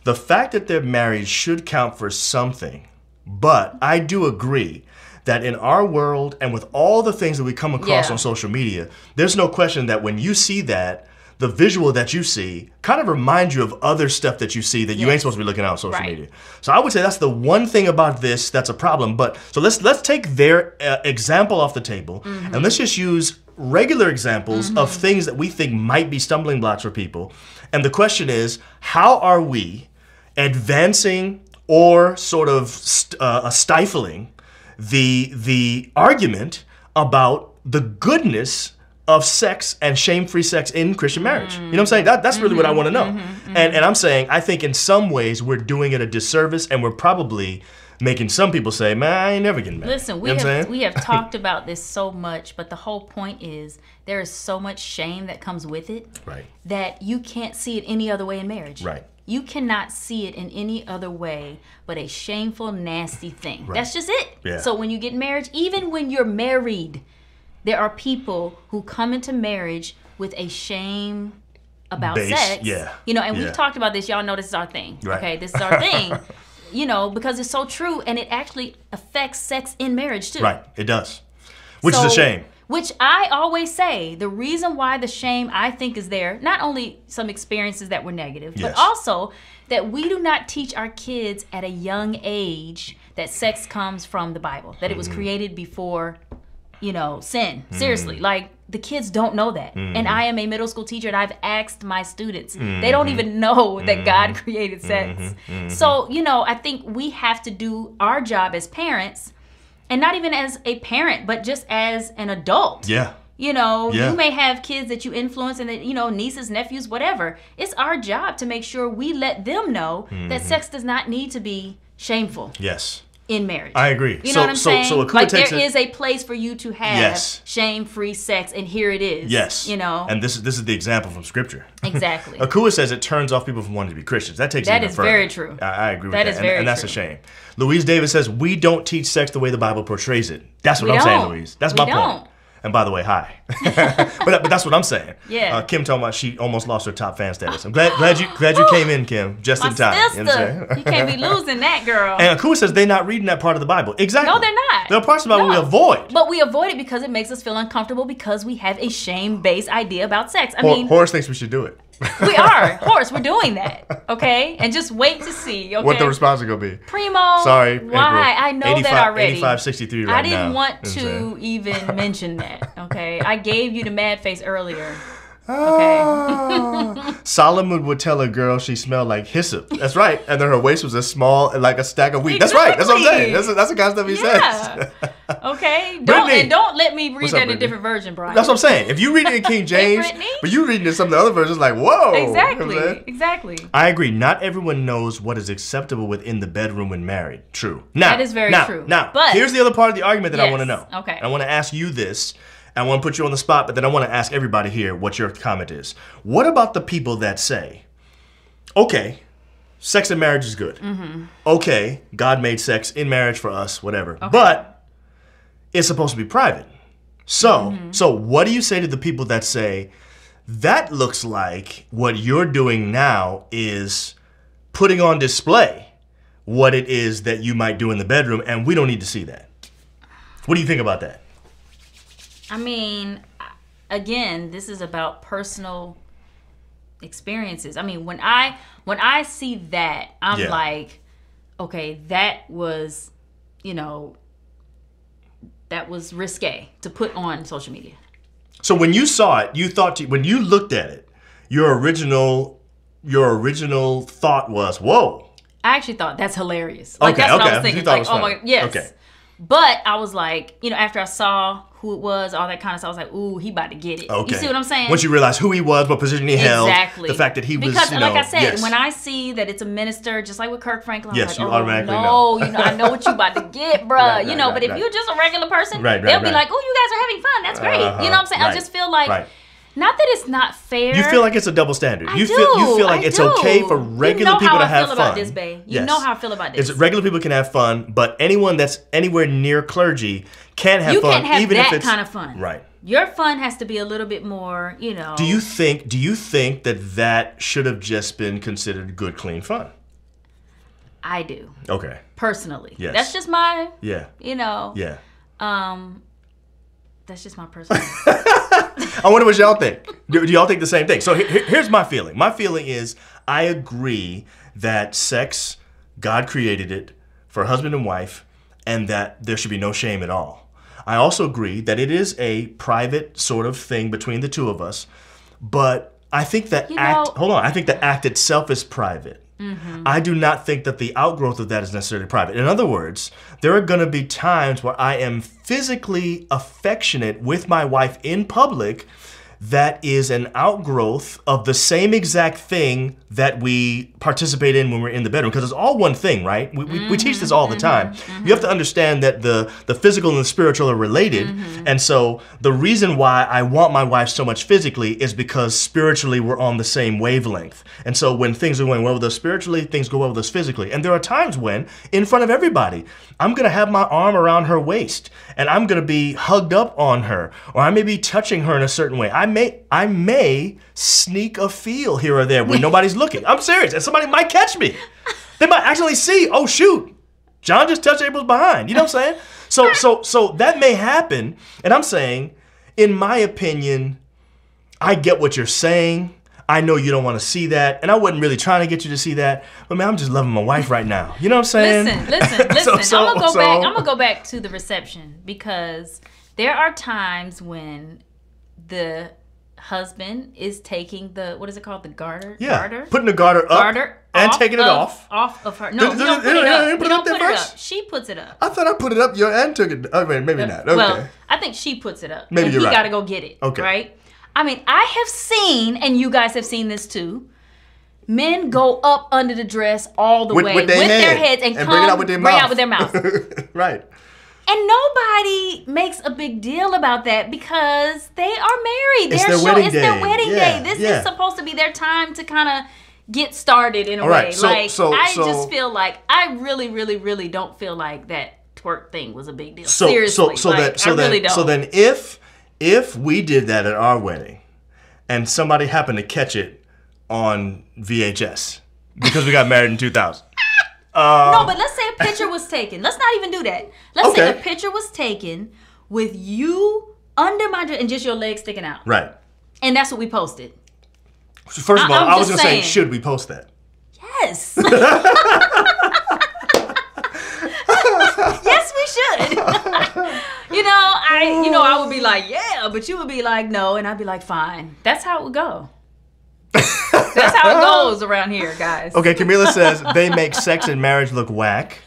the fact that they're married should count for something. But I do agree that in our world and with all the things that we come across on social media, there's no question that when you see that, the visual that you see kind of reminds you of other stuff that you see that you ain't supposed to be looking at on social media. So I would say that's the one thing about this that's a problem. But so let's take their example off the table and let's just use regular examples of things that we think might be stumbling blocks for people. And the question is, how are we advancing or sort of stifling the argument about the goodness of sex and shame-free sex in Christian marriage. You know what I'm saying? That's really what I want to know. And I'm saying, I think in some ways we're doing it a disservice, and we're probably making some people say, man, I ain't never getting married. Listen, we have talked about this so much, but the whole point is there is so much shame that comes with it that you can't see it any other way in marriage. Right. You cannot see it in any other way but a shameful, nasty thing. That's just it. Yeah. So when you get married, even when you're married, there are people who come into marriage with a shame about sex. Yeah. You know, and we've talked about this. Y'all know this is our thing. Right. Okay, this is our thing. You know, because it's so true, and it actually affects sex in marriage too. Right, it does. Which is a shame. Which I always say, the reason why the shame I think is there, not only some experiences that were negative, but also that we do not teach our kids at a young age that sex comes from the Bible, that it was created before, you know, sin. Seriously, like the kids don't know that. And I am a middle school teacher, and I've asked my students, they don't even know that God created sex. So, you know, I think we have to do our job as parents, and not even as a parent, but just as an adult. Yeah. You know, you may have kids that you influence and that, you know, nieces, nephews, whatever. It's our job to make sure we let them know that sex does not need to be shameful. Yes. In marriage. I agree. You know what I'm saying? So like there is a place for you to have shame-free sex, and here it is. Yes. You know? And this is the example from Scripture. Exactly. Akua says it turns off people from wanting to be Christians. That takes it even further. That is very true. I agree with that. that. Is very and that's true. a shame. Louise Davis says, we don't teach sex the way the Bible portrays it. That's what I'm saying, Louise. That's my point. And by the way, hi. but that's what I'm saying. Yeah. Kim talking about she almost lost her top fan status. I'm glad you came in, Kim, just in time. Sister. You know what I'm saying? You can't be losing that, girl. And Akua says they're not reading that part of the Bible. Exactly. No, they're not. There are parts of the Bible we avoid. But we avoid it because it makes us feel uncomfortable because we have a shame-based idea about sex. I mean, Horace thinks we should do it. We are. Horace, we're doing that. Okay? And just wait to see. Okay? What the response is going to be. Primo. Sorry, why? April. I know that already. 85-63 right now. I didn't want to even mention that. Okay? I gave you the mad face earlier. Okay. Solomon would tell a girl she smelled like hyssop. That's right. And then her waist was as small like a stack of wheat. Exactly. That's right. That's what I'm saying. That's the kind of stuff he says. Okay. Don't let me read that in a different version, Brian. That's what I'm saying. If you read it in King James, but you reading in some of the other versions, like, whoa. Exactly. You know exactly. I agree. Not everyone knows what is acceptable within the bedroom when married. True. That is very true. Now, here's the other part of the argument that I want to know. Okay. I want to ask you this. I want to put you on the spot, but then I want to ask everybody here what your comment is. What about the people that say, okay, sex in marriage is good. Okay, God made sex in marriage for us, whatever. Okay. But it's supposed to be private. So what do you say to the people that say, that looks like what you're doing now is putting on display what it is that you might do in the bedroom, and we don't need to see that? What do you think about that? I mean, again, this is about personal experiences. I mean, when I see that, I'm like, okay, that was, that was risque to put on social media. So when you saw it, you thought, when you looked at it, your original thought was, whoa. I actually thought that's hilarious. Like, that's what I was thinking. Like, oh my God, yes. Okay. But I was like, after I saw who it was, all that kind of stuff, I was like, ooh, he about to get it. Okay. You see what I'm saying? Once you realize who he was, what position he held, the fact that he was, because, like I said, when I see that it's a minister, just like with Kirk Franklin, I'm like, you automatically know. I know what you about to get, bruh. But if you're just a regular person, they'll be like, oh, you guys are having fun. That's great. You know what I'm saying? I just feel like, not that it's not fair. You feel like it's a double standard. You feel like it's do. okay for regular people to have fun. You know how I feel about this, babe. You know how I feel about this. Regular people can have fun, but anyone that's anywhere near clergy can't have fun. You can't have even that if it's kind of fun. Right. Your fun has to be a little bit more, Do you think that should have just been considered good, clean fun? I do. Okay. Personally. Yes. That's just my, Yeah. That's just my personal. I wonder what y'all think. Do y'all think the same thing? So here's my feeling. My feeling is I agree that sex, God created it for husband and wife, and that there should be no shame at all. I also agree that it is a private sort of thing between the two of us, but I think that I think the act itself is private. I do not think that the outgrowth of that is necessarily private. In other words, there are going to be times where I am physically affectionate with my wife in public that is an outgrowth of the same exact thing that we participate in when we're in the bedroom. Because it's all one thing, right? We teach this all the time. You have to understand that the physical and the spiritual are related. And so the reason why I want my wife so much physically is because spiritually we're on the same wavelength. And so when things are going well with us spiritually, things go well with us physically. And there are times when, in front of everybody, I'm going to have my arm around her waist and I'm going to be hugged up on her, or I may be touching her in a certain way. I may sneak a feel here or there when nobody's looking. I'm serious, and somebody might catch me. They might actually see, oh shoot, John just touched April's behind. You know what I'm saying? So that may happen, and I'm saying, in my opinion, I get what you're saying. I know you don't want to see that, and I wasn't really trying to get you to see that, but man, I'm just loving my wife right now. You know what I'm saying? Listen. I'm gonna go back to the reception, because there are times when the husband is taking the, what is it called, the garter? Yeah, garter? Putting the garter up and taking it off. Off of her. No, you don't put it up. You don't put it up. She puts it up. I thought I put it up and took it. Oh, maybe not. Okay. Well, I think she puts it up. Maybe and you're right. He got to go get it. Okay. Right? I mean, I have seen, and you guys have seen this too, men go up under the dress all the way with their heads and come bring it out with their mouth. Right. And nobody makes a big deal about that because they are married. It's their wedding day. This is supposed to be their time to kind of get started in a way. I just feel like I really, really, really don't feel like that twerk thing was a big deal. Seriously. I really don't. So then if we did that at our wedding and somebody happened to catch it on VHS because we got married in 2000. No, but let's say a picture was taken. Let's not even do that. Let's say a picture was taken with you under my dress and just your legs sticking out. Right. And that's what we posted. First of all, I was going to say, should we post that? Yes. Yes, we should. I would be like, yeah, but you would be like, no, and I'd be like, fine. That's how it would go. That's how it goes around here, guys. Okay, Camila says they make sex and marriage look whack.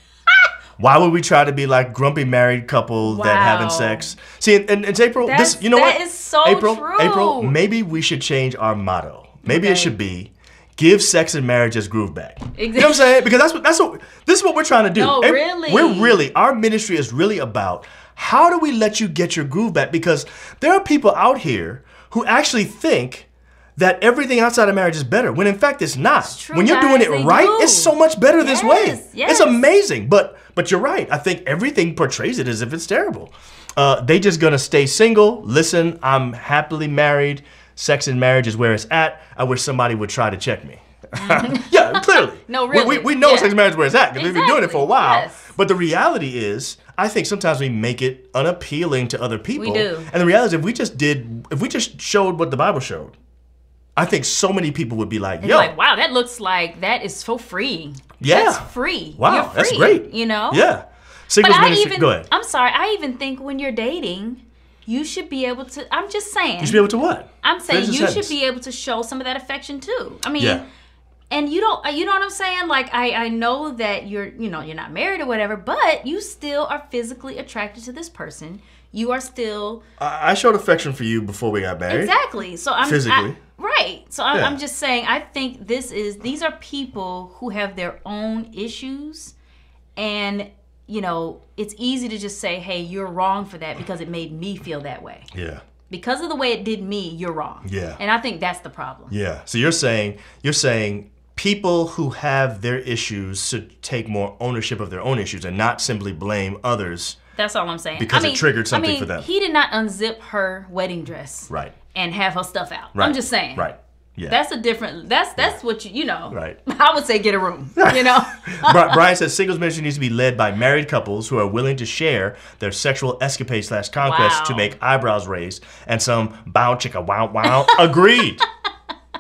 Why would we try to be like grumpy married couple that having sex? See, and it's April. That is so true. April, maybe we should change our motto. Maybe it should be, give sex and marriage as groove back. Exactly. You know what I'm saying? Because this is what we're trying to do. No, really. Our ministry is really about how do we let you get your groove back? Because there are people out here who actually think that everything outside of marriage is better, when in fact it's not. It's true, when you're doing it right, it's so much better this way. Yes. It's amazing. But you're right. I think everything portrays it as if it's terrible. They just gonna stay single. Listen, I'm happily married. Sex and marriage is where it's at. I wish somebody would try to check me. Yeah, clearly. No, really. We know sex and marriage is where it's at because we've been doing it for a while. Yes. But the reality is, I think sometimes we make it unappealing to other people. We do. And the reality is, if we just showed what the Bible showed, I think so many people would be like, yo. Like, wow, that looks like that is so free. Yeah. That's free. Wow, you're free, that's great. You know? Yeah. Singles ministry, go ahead. I'm sorry, I even think when you're dating, you should be able to, I'm just saying. You should be able to what? I'm saying you should be able to show some of that affection too. I mean, and you know what I'm saying? Like, I know that you're not married or whatever, but you still are physically attracted to this person. You are still. I showed affection for you before we got married. Exactly. So I'm physically. Right. So I'm just saying, I think these are people who have their own issues, and it's easy to just say, hey, you're wrong for that because it made me feel that way. Yeah. Because of the way it did me, you're wrong. Yeah. And I think that's the problem. Yeah. So you're saying people who have their issues should take more ownership of their own issues and not simply blame others. That's all I'm saying. Because it triggered something for them. He did not unzip her wedding dress. Right. And have her stuff out. Right. I'm just saying. Right. Yeah. That's a different. That's what you know. Right. I would say get a room. Brian says singles ministry needs to be led by married couples who are willing to share their sexual escapades / conquests to make eyebrows raised and some bow chicka wow wow. Agreed.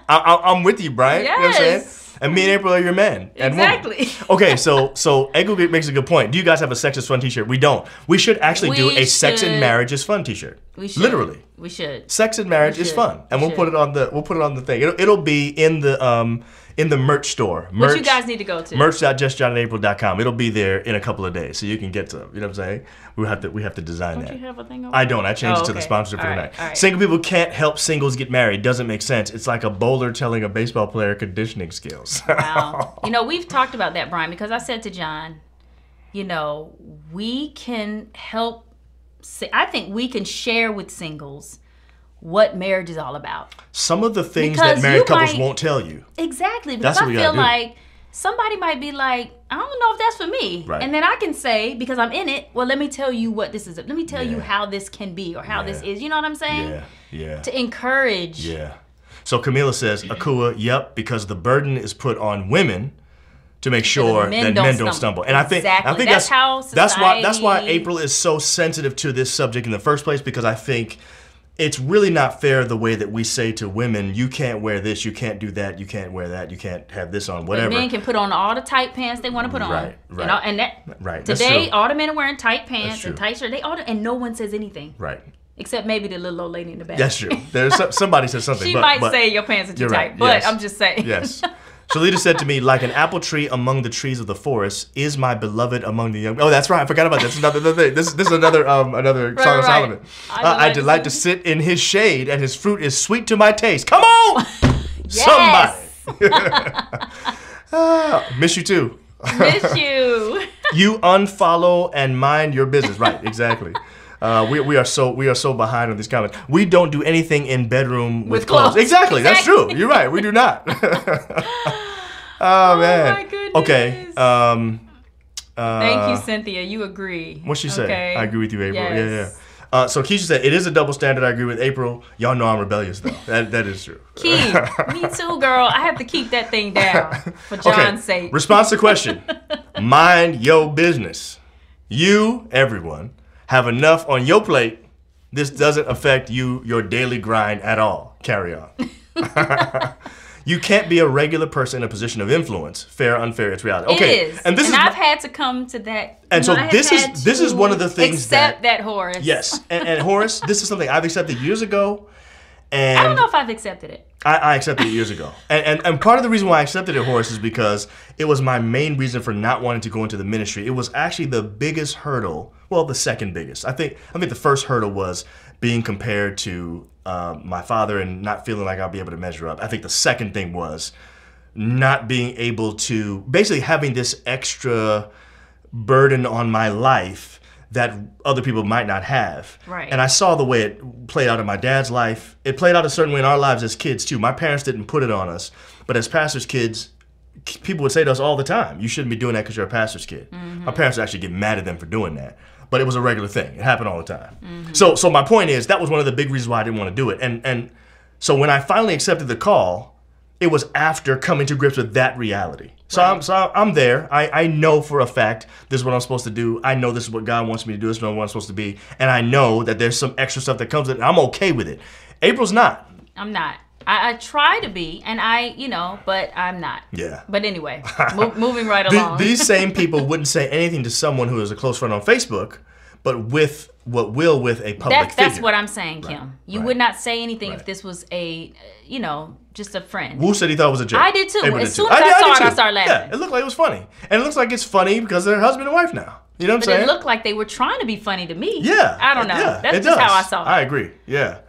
I'm with you, Brian. Yes. You know what I'm saying? And me and April are your men. Exactly. Okay, so Eggle makes a good point. Do you guys have a Sex is Fun t-shirt? We don't. We should actually do a Sex and Marriage is Fun t-shirt. We should. Literally. We should. Sex and marriage is fun, and we'll put it on the thing. It'll be in the merch store. Merch, Which you guys need to go to. Merch.justjohnandapril.com. It'll be there in a couple of days, so you can get some. You know what I'm saying? We have to design that. Don't you have a thing over I don't. I changed it to the sponsorship for the night. Right. Single people can't help singles get married. Doesn't make sense. It's like a bowler telling a baseball player conditioning skills. Wow. We've talked about that, Brian, because I said to John, we can help. I think we can share with singles what marriage is all about. Some of the things that married couples won't tell you. Exactly. Because I feel like somebody might be like, I don't know if that's for me. Right. And then I can say, because I'm in it, well, let me tell you what this is. Let me tell you how this can be or how this is. You know what I'm saying? Yeah. To encourage. Yeah. So Camila says, Akua, yep, because the burden is put on women to make sure that men don't stumble. And I think that's how society... that's why April is so sensitive to this subject in the first place, because I think it's really not fair the way that we say to women, you can't wear this, you can't do that, you can't wear that, you can't have this on, whatever. But men can put on all the tight pants they want to put on. Right. And that today, all the men are wearing tight pants and tight shirts. And no one says anything. Right. Except maybe the little old lady in the back. That's true. There's somebody says something. She might say your pants are too tight, but I'm just saying. Yes. Shalita said to me, like an apple tree among the trees of the forest is my beloved among the young. Oh, that's right. I forgot about that. This is another thing. This is another Song of Solomon. I delight to sit in his shade, and his fruit is sweet to my taste. Come on, somebody. Miss you too. Miss you. You unfollow and mind your business. Right. Exactly. We are so behind on these comments. We don't do anything in bedroom with clothes. Exactly, that's true. You're right. We do not. Oh man. My goodness. Okay. Thank you, Cynthia. You agree. What'd she say? Okay. I agree with you, April. Yes. Yeah. So Keisha said it is a double standard. I agree with April. Y'all know I'm rebellious though. That is true. Keep. Me too, girl. I have to keep that thing down for John's sake. Response to question. Mind your business. You, everyone, have enough on your plate. This doesn't affect your daily grind at all. Carry on. You can't be a regular person in a position of influence. Fair, unfair, it's reality. Okay. It is. And I've had to come to that. And so this is one of the things accept that Horace. Yes. And Horace, this is something I've accepted years ago. And I don't know if I've accepted it. I accepted it years ago. And part of the reason why I accepted it, Horace, is because it was my main reason for not wanting to go into the ministry. It was actually the biggest hurdle. Well, the second biggest. I think the first hurdle was being compared to my father and not feeling like I'll be able to measure up. I think the second thing was not being able to, basically having this extra burden on my life that other people might not have. Right. And I saw the way it played out in my dad's life. It played out a certain way in our lives as kids too. My parents didn't put it on us, but as pastors' kids, people would say to us all the time, you shouldn't be doing that because you're a pastor's kid. Mm-hmm. My parents would actually get mad at them for doing that. But it was a regular thing. It happened all the time. Mm-hmm. So my point is, that was one of the big reasons why I didn't want to do it. And so when I finally accepted the call, it was after coming to grips with that reality. So I'm there. I know for a fact this is what I'm supposed to do. I know this is what God wants me to do. This is what I'm supposed to be. And I know that there's some extra stuff that comes with it. I'm okay with it. April's not. I'm not. I try to be, and but I'm not. Yeah. But anyway, moving right along. These same people wouldn't say anything to someone who is a close friend on Facebook, but with a public figure. That's what I'm saying, Kim. You would not say anything if this was a, just a friend. Wu said he thought it was a joke. I did too. As soon as I saw it, I started laughing. Yeah, it looked like it was funny. And it looks like it's funny because they're husband and wife now. You know what I'm saying? But it looked like they were trying to be funny to me. Yeah. I don't know. Yeah, that's just how I saw it. I agree. Yeah.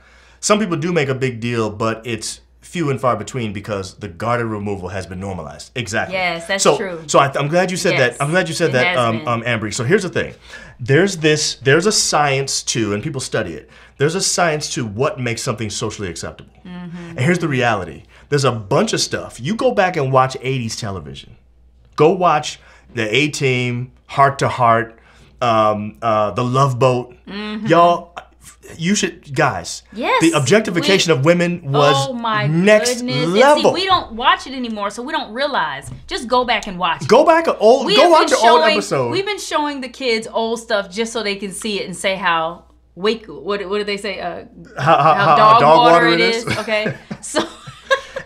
Some people do make a big deal, but it's few and far between because the garter removal has been normalized. Exactly. Yes, that's true. So I'm glad you said that. I'm glad you said that, Ambry. So here's the thing. There's a science to, and people study it, there's a science to what makes something socially acceptable. Mm-hmm. And here's the reality. There's a bunch of stuff. You go back and watch 80s television. Go watch the A-Team, Heart to Heart, The Love Boat. Mm-hmm. Y'all, you should, guys. Yes. The objectification of women was next level. And see, we don't watch it anymore, so we don't realize. Just go back and watch it. Go back, go watch an old episode. We've been showing the kids old stuff just so they can see it and say how what do they say? How dog water it is. Okay. So.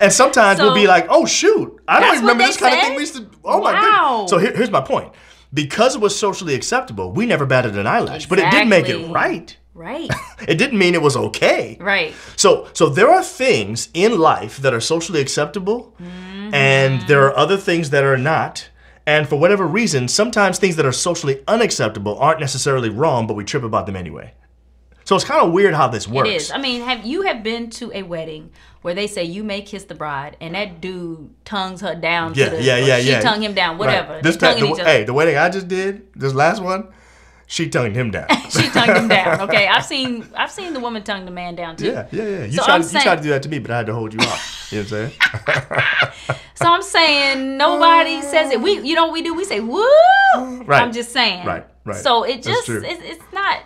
And sometimes we'll be like, oh shoot, I don't even remember this kind of thing we used to. Oh my goodness. So here's my point. Because it was socially acceptable, we never batted an eyelash. But it did make it right. Right. It didn't mean it was okay. Right. So there are things in life that are socially acceptable, and there are other things that are not. And for whatever reason, sometimes things that are socially unacceptable aren't necessarily wrong, but we trip about them anyway. So it's kind of weird how this works. It is. I mean, have you been to a wedding where they say you may kiss the bride and that dude tongues her down to the she tongue him down, whatever. Right. Hey, the wedding I just did, this last one, she tongued him down. She tongued him down. Okay, I've seen the woman tongue the man down too. Yeah. You tried to do that to me, but I had to hold you off. You know what I'm saying? So I'm saying nobody says it. You know what we do? We say woo. Right. I'm just saying. Right. So it just it's not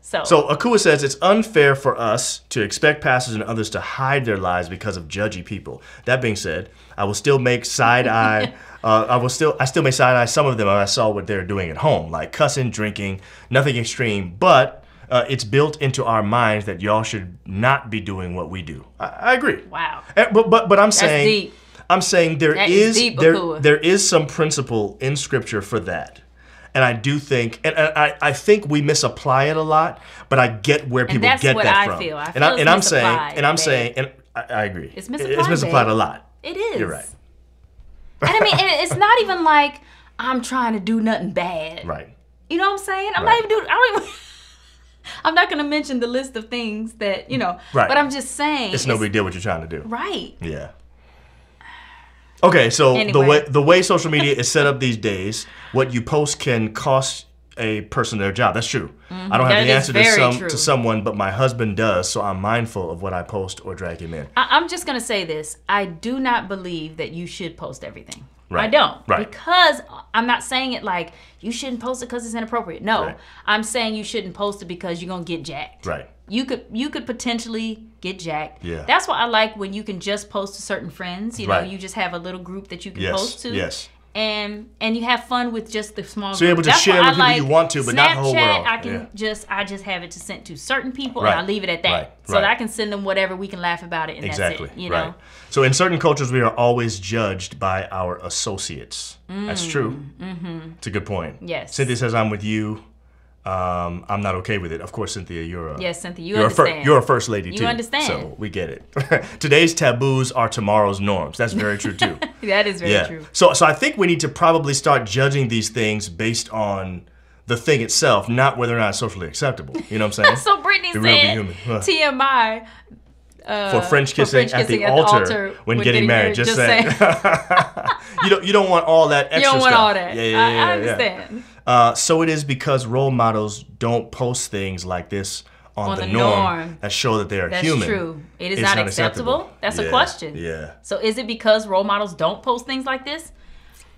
So Akua says it's unfair for us to expect pastors and others to hide their lives because of judgy people. That being said, I will still make side eye. I still make side eye some of them if I saw what they're doing at home, like cussing, drinking, nothing extreme, but it's built into our minds that y'all should not be doing what we do. I agree. Wow. But I'm saying deep. I'm saying there is some principle in Scripture for that. And I do think, and I think we misapply it a lot, but I get where people get that from. That's what I feel. I'm saying, and I agree. It's misapplied. It's misapplied a lot. It is. You're right. And I mean, it's not even like I'm trying to do nothing bad. Right. You know what I'm saying? I'm not going to mention the list of things that, right. But I'm just saying. It's no big deal what you're trying to do. Right. Yeah. Okay, so anyway. the way social media is set up these days, what you post can cost a person their job. That's true. I don't have the answer to someone, but my husband does, so I'm mindful of what I post or drag him in. I'm just going to say this. I do not believe that you should post everything. Right. I don't. Right. Because I'm not saying it like you shouldn't post it because it's inappropriate. No. Right. I'm saying you shouldn't post it because you're going to get jacked. Right. You could potentially get jacked. Yeah. That's why I like when you can just post to certain friends. You know, right. you just have a little group that you can yes. post to. Yes. And you have fun with just the small so you're able to share with people you want to, but not the whole world. Snapchat, I just have it to send to certain people, right. and I leave it at that. Right. So that I can send them whatever, we can laugh about it, and exactly. that's it. You know. Right. So in certain cultures, we are always judged by our associates. That's true. Mm-hmm. It's a good point. Yes. Cynthia says, "I'm with you. I'm not okay with it." Of course, Cynthia, Cynthia, you understand. You're a first lady too. You understand. So we get it. Today's taboos are tomorrow's norms. That's very true too. That is very true. So I think we need to probably start judging these things based on the thing itself, not whether or not it's socially acceptable. You know what I'm saying? So Brittany said, TMI. For French kissing at the altar when getting married. Just saying. you don't want all that extra stuff. You don't want all that. Yeah, I understand. So it is because role models don't post things like this on the norm that show that they are human. That's true. It's not acceptable. That's a question. Yeah. So is it because role models don't post things like this?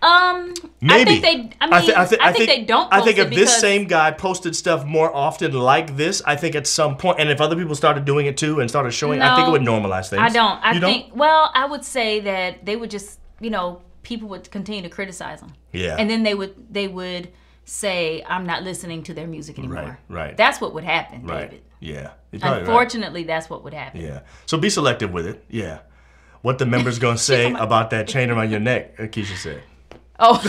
Maybe. I think they don't post I think if this same guy posted stuff more often like this, I think at some point, and if other people started doing it too and started showing, I think it would normalize things. I don't. I would say that they would just, people would continue to criticize them. Yeah. And then they would say, I'm not listening to their music anymore. Right. That's what would happen, right. David. Yeah. Unfortunately, that's what would happen. Yeah. So be selective with it. Yeah. What the members going to say about that chain around your neck, Keisha said. Oh,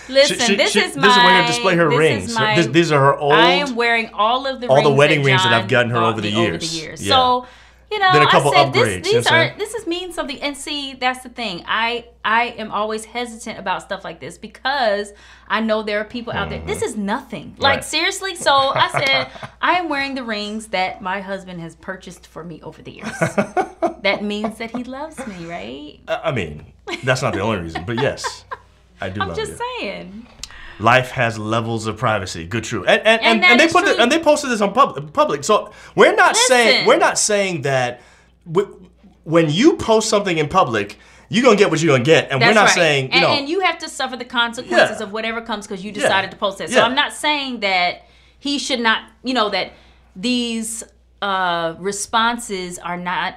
listen, this is where to display her rings. These are her old. I am wearing all of the wedding rings that I've gotten her over the years. Yeah. So, then a couple upgrades. This means something. And see, that's the thing. I am always hesitant about stuff like this because I know there are people out there. This is nothing. Like seriously. So I said I am wearing the rings that my husband has purchased for me over the years. That means that he loves me, right? I mean, that's not the only reason, but yes, I do love you. I'm just saying. Life has levels of privacy. Good, true, and they put and they posted this on public. So we're not saying that when you post something in public, you're gonna get what you're gonna get, and we're not saying and you have to suffer the consequences of whatever comes because you decided to post that. So I'm not saying that he should not, that these responses are not,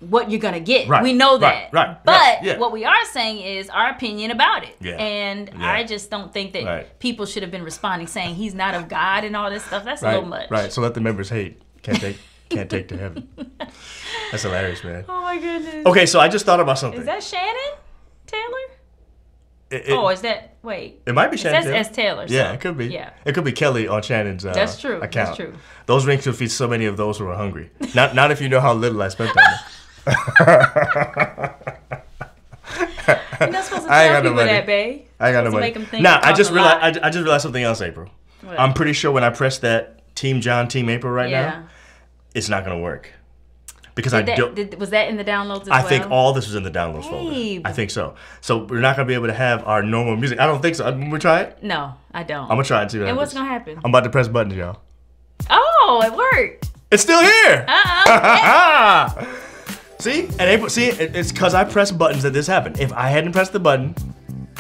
what you're gonna get. Right. We know that. Right. But what we are saying is our opinion about it. Yeah. And I just don't think that people should have been responding saying he's not of God and all this stuff. That's a little much. Right. So let the members hate. Can't take to heaven. That's hilarious, man. Oh my goodness. Okay, so I just thought about something. Is that Shannon Taylor? Is that, wait. It might be Shannon Taylor. That's S. Taylor. So, yeah, it could be. Yeah. It could be Kelly on Shannon's That's true. account. That's true. Those rings could feed so many of those who are hungry. Not if you know how little I spent on them. You're not supposed to tell people that, babe. I ain't got no money. Make them think I just realized something else, April. What? I'm pretty sure when I press that Team John, Team April right now, it's not going to work. Because was that in the downloads as well? I think all this was in the downloads folder. I think so. So we're not going to be able to have our normal music. I don't think so. We try it? No, I don't. I'm going to try it and see what happens. And what's going to happen? I'm about to press buttons, y'all. Oh, it worked. It's still here. Uh-oh. See? And April, it's because I pressed buttons that this happened. If I hadn't pressed the button,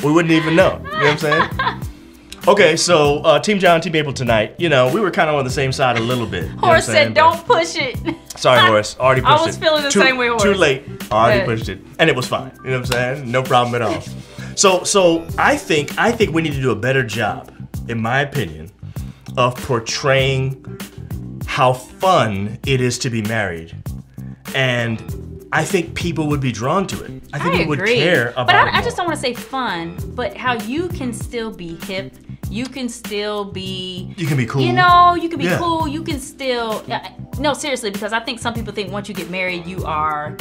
we wouldn't even know. You know what I'm saying? Okay, so Team John, Team April tonight, we were kind of on the same side a little bit. Horace said, don't push it. Sorry, Horace. Already pushed it. I was feeling the same way, Horace. Too late. Already pushed it. And it was fine. You know what I'm saying? No problem at all. So I think we need to do a better job, in my opinion, of portraying how fun it is to be married. And I think people would be drawn to it. I think people would care about it. But I just don't want to say fun, but how you can still be hip. You can still be... You can be cool. You can be cool. You can still... No, seriously, because I think some people think once you get married, you are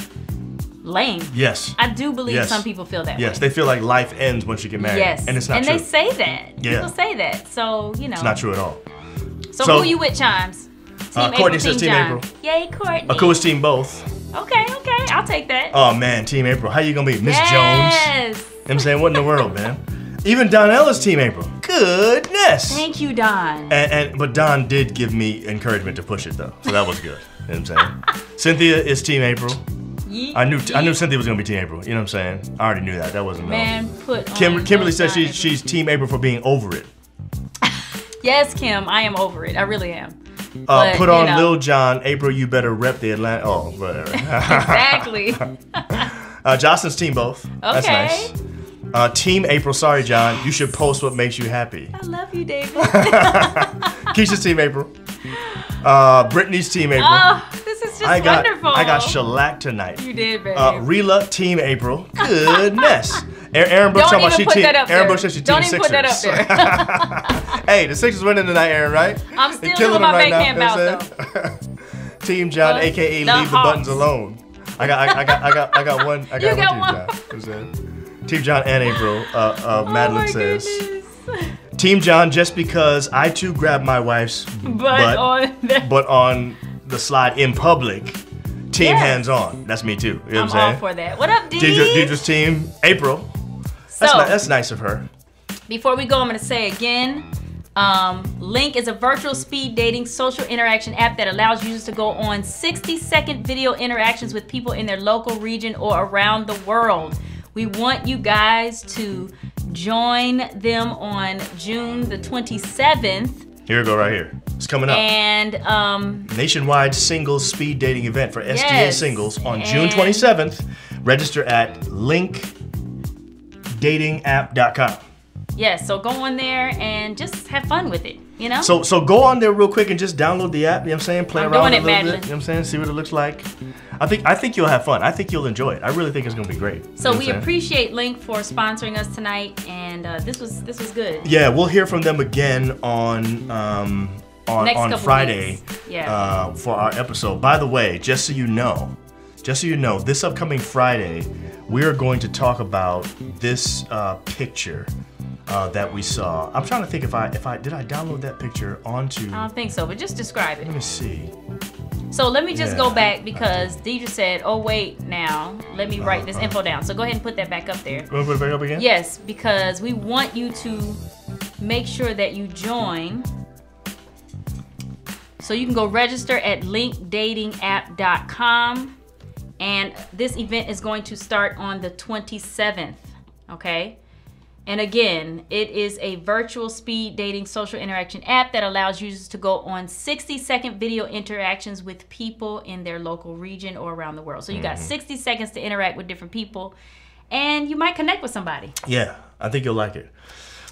lame. Yes. I do believe some people feel that way. Yes, they feel like life ends once you get married. Yes. And it's not true. And they say that. Yeah. People say that. So, It's not true at all. So who you with, Chimes? Courtney says Team April. Yay, Courtney. A coolest team both. Okay, I'll take that. Oh man, Team April. How you gonna be? Miss Jones? Yes. You know what I'm saying? What in the world, man? Even Donnella's Team April. Goodness. Thank you, Don. But Don did give me encouragement to push it though. So that was good. You know what I'm saying? Cynthia is Team April. I knew Cynthia was gonna be Team April. You know what I'm saying? I already knew that. That wasn't Kimberly says she's Team April for being over it. Yes, Kim, I am over it. I really am. Put on Lil Jon. April, you better rep the Atlanta. Oh, whatever. Exactly. Jocelyn's Team both. Okay. That's nice. Team April, sorry, John. You should post what makes you happy. I love you, David. Keisha's Team April. Brittany's Team April. Oh, this is just wonderful. I got shellacked tonight. You did, baby. Rela, Team April. Goodness. Aaron Brooks talking about she Team. Aaron Brooks says she Team Sixers. Don't even put that up there. Hey, the Sixers winning tonight, Aaron, right? I'm still doing my right camp out though. Team John, aka leave the buttons alone. I got one. I got one Team John. Team John and April. Madeline says. Goodness. Team John, just because I too grabbed my wife's butt on the slide in public. Team hands on. That's me too. You know what I'm saying? I'm all for that. What up, Dee? Deidre's Team April. That's nice of her. Before we go, I'm going to say again, Link is a virtual speed dating social interaction app that allows users to go on 60-second video interactions with people in their local region or around the world. We want you guys to join them on June the 27th. Here we go, right here. It's coming up. And nationwide singles speed dating event for SDA singles on June 27th. Register at linkdatingapp.com. Yes, so go on there and just have fun with it, you know? So go on there real quick and just download the app, you know what I'm saying? Play around with it a little bit, you know what I'm saying? See what it looks like. I think you'll have fun. I think you'll enjoy it. I really think it's gonna be great. So we appreciate Link for sponsoring us tonight, and this was good. Yeah, we'll hear from them again on Friday for our episode. By the way, just so you know, this upcoming Friday, we are going to talk about this picture that we saw. I'm trying to think if I did I download that picture onto. I don't think so, but just describe it. Let me see. So let me just go back because Deidre said, oh wait now, let me write this info down. So go ahead and put that back up there. You want to put it back up again? Yes, because we want you to make sure that you join. So you can go register at linkdatingapp.com, and this event is going to start on the 27th, okay? And again, it is a virtual speed dating social interaction app that allows users to go on 60-second video interactions with people in their local region or around the world. So you got 60 seconds to interact with different people, and you might connect with somebody. Yeah, I think you'll like it.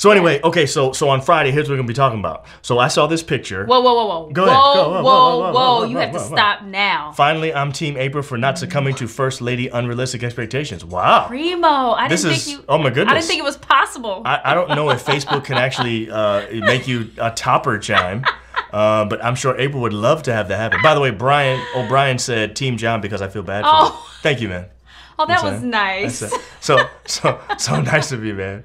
So anyway, okay, so on Friday, here's what we're gonna be talking about. So I saw this picture. Whoa. Go ahead. Whoa. You have to stop now. Finally, I'm Team April for not succumbing to First Lady unrealistic expectations. Wow. Primo, Oh my goodness. I didn't think it was possible. I don't know if Facebook can actually make you a topper chime. But I'm sure April would love to have that happen. By the way, Brian O'Brien said Team John because I feel bad for him. Thank you, man. Oh, that was nice. So nice of you, man.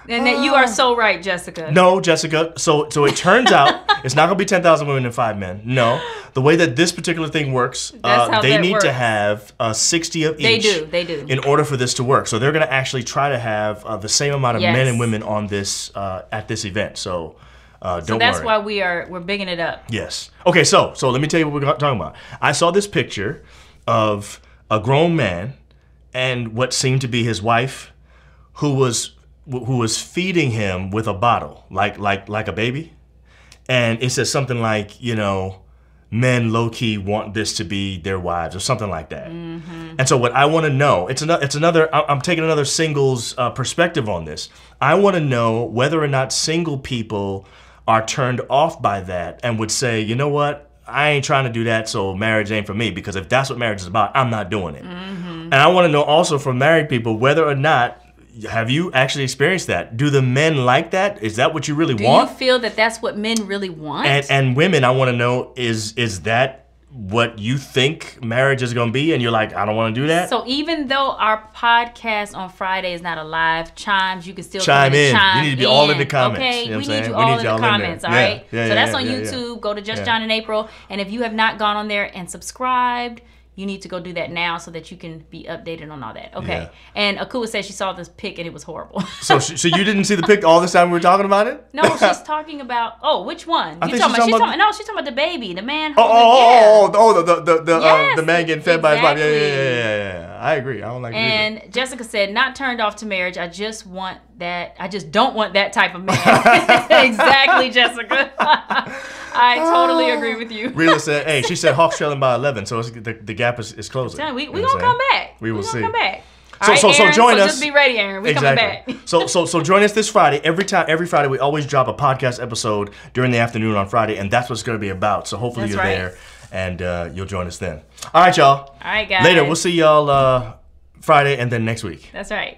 And that you are so right, Jessica. No, Jessica. So it turns out it's not gonna be 10,000 women and 5 men. No, the way that this particular thing works, they need to have 60 of each. They do. In order for this to work, so they're gonna actually try to have the same amount of men and women on this at this event. So don't worry. So that's why we're bigging it up. Yes. Okay. So let me tell you what we're talking about. I saw this picture of a grown man and what seemed to be his wife, who was feeding him with a bottle, like a baby, and it says something like, you know, men low key want this to be their wives or something like that. Mm-hmm. And so what I want to know, it's another. I'm taking another singles perspective on this. I want to know whether or not single people are turned off by that and would say, you know what, I ain't trying to do that, so marriage ain't for me, because if that's what marriage is about, I'm not doing it. Mm-hmm. And I want to know also from married people whether or not, have you actually experienced that? Do the men like that? Is that what you really want? Do you feel that that's what men really want? And women, I want to know, is that what you think marriage is going to be, and you're like, I don't want to do that? So even though our podcast on Friday is not a live chimes, you can still chime in. You need to be all in the comments. Okay, you know we need you all in the comments, all right? Yeah, so that's on YouTube. Go to Just John and April. And if you have not gone on there and subscribed, you need to go do that now so that you can be updated on all that. Okay. Yeah. And Akua said she saw this pic and it was horrible. So you didn't see the pic all this time we were talking about it? No, she's talking about. Oh, which one? She's talking about the baby, the man. The man getting fed by his wife. Yeah. I agree. I don't like it either. And Jessica said, not turned off to marriage. I just don't want that type of man. Exactly, Jessica. I totally agree with you. Rila said, hey, she said Hawks trailing by 11, so the gap is closing. We're going to come back. We will see. Come back. So join us. Just be ready, Aaron. We're coming back. So join us this Friday. Every Friday we always drop a podcast episode during the afternoon on Friday, and that's what it's going to be about. So hopefully you're there, and you'll join us then. All right, y'all. All right, guys. Later. We'll see y'all Friday and then next week. That's right.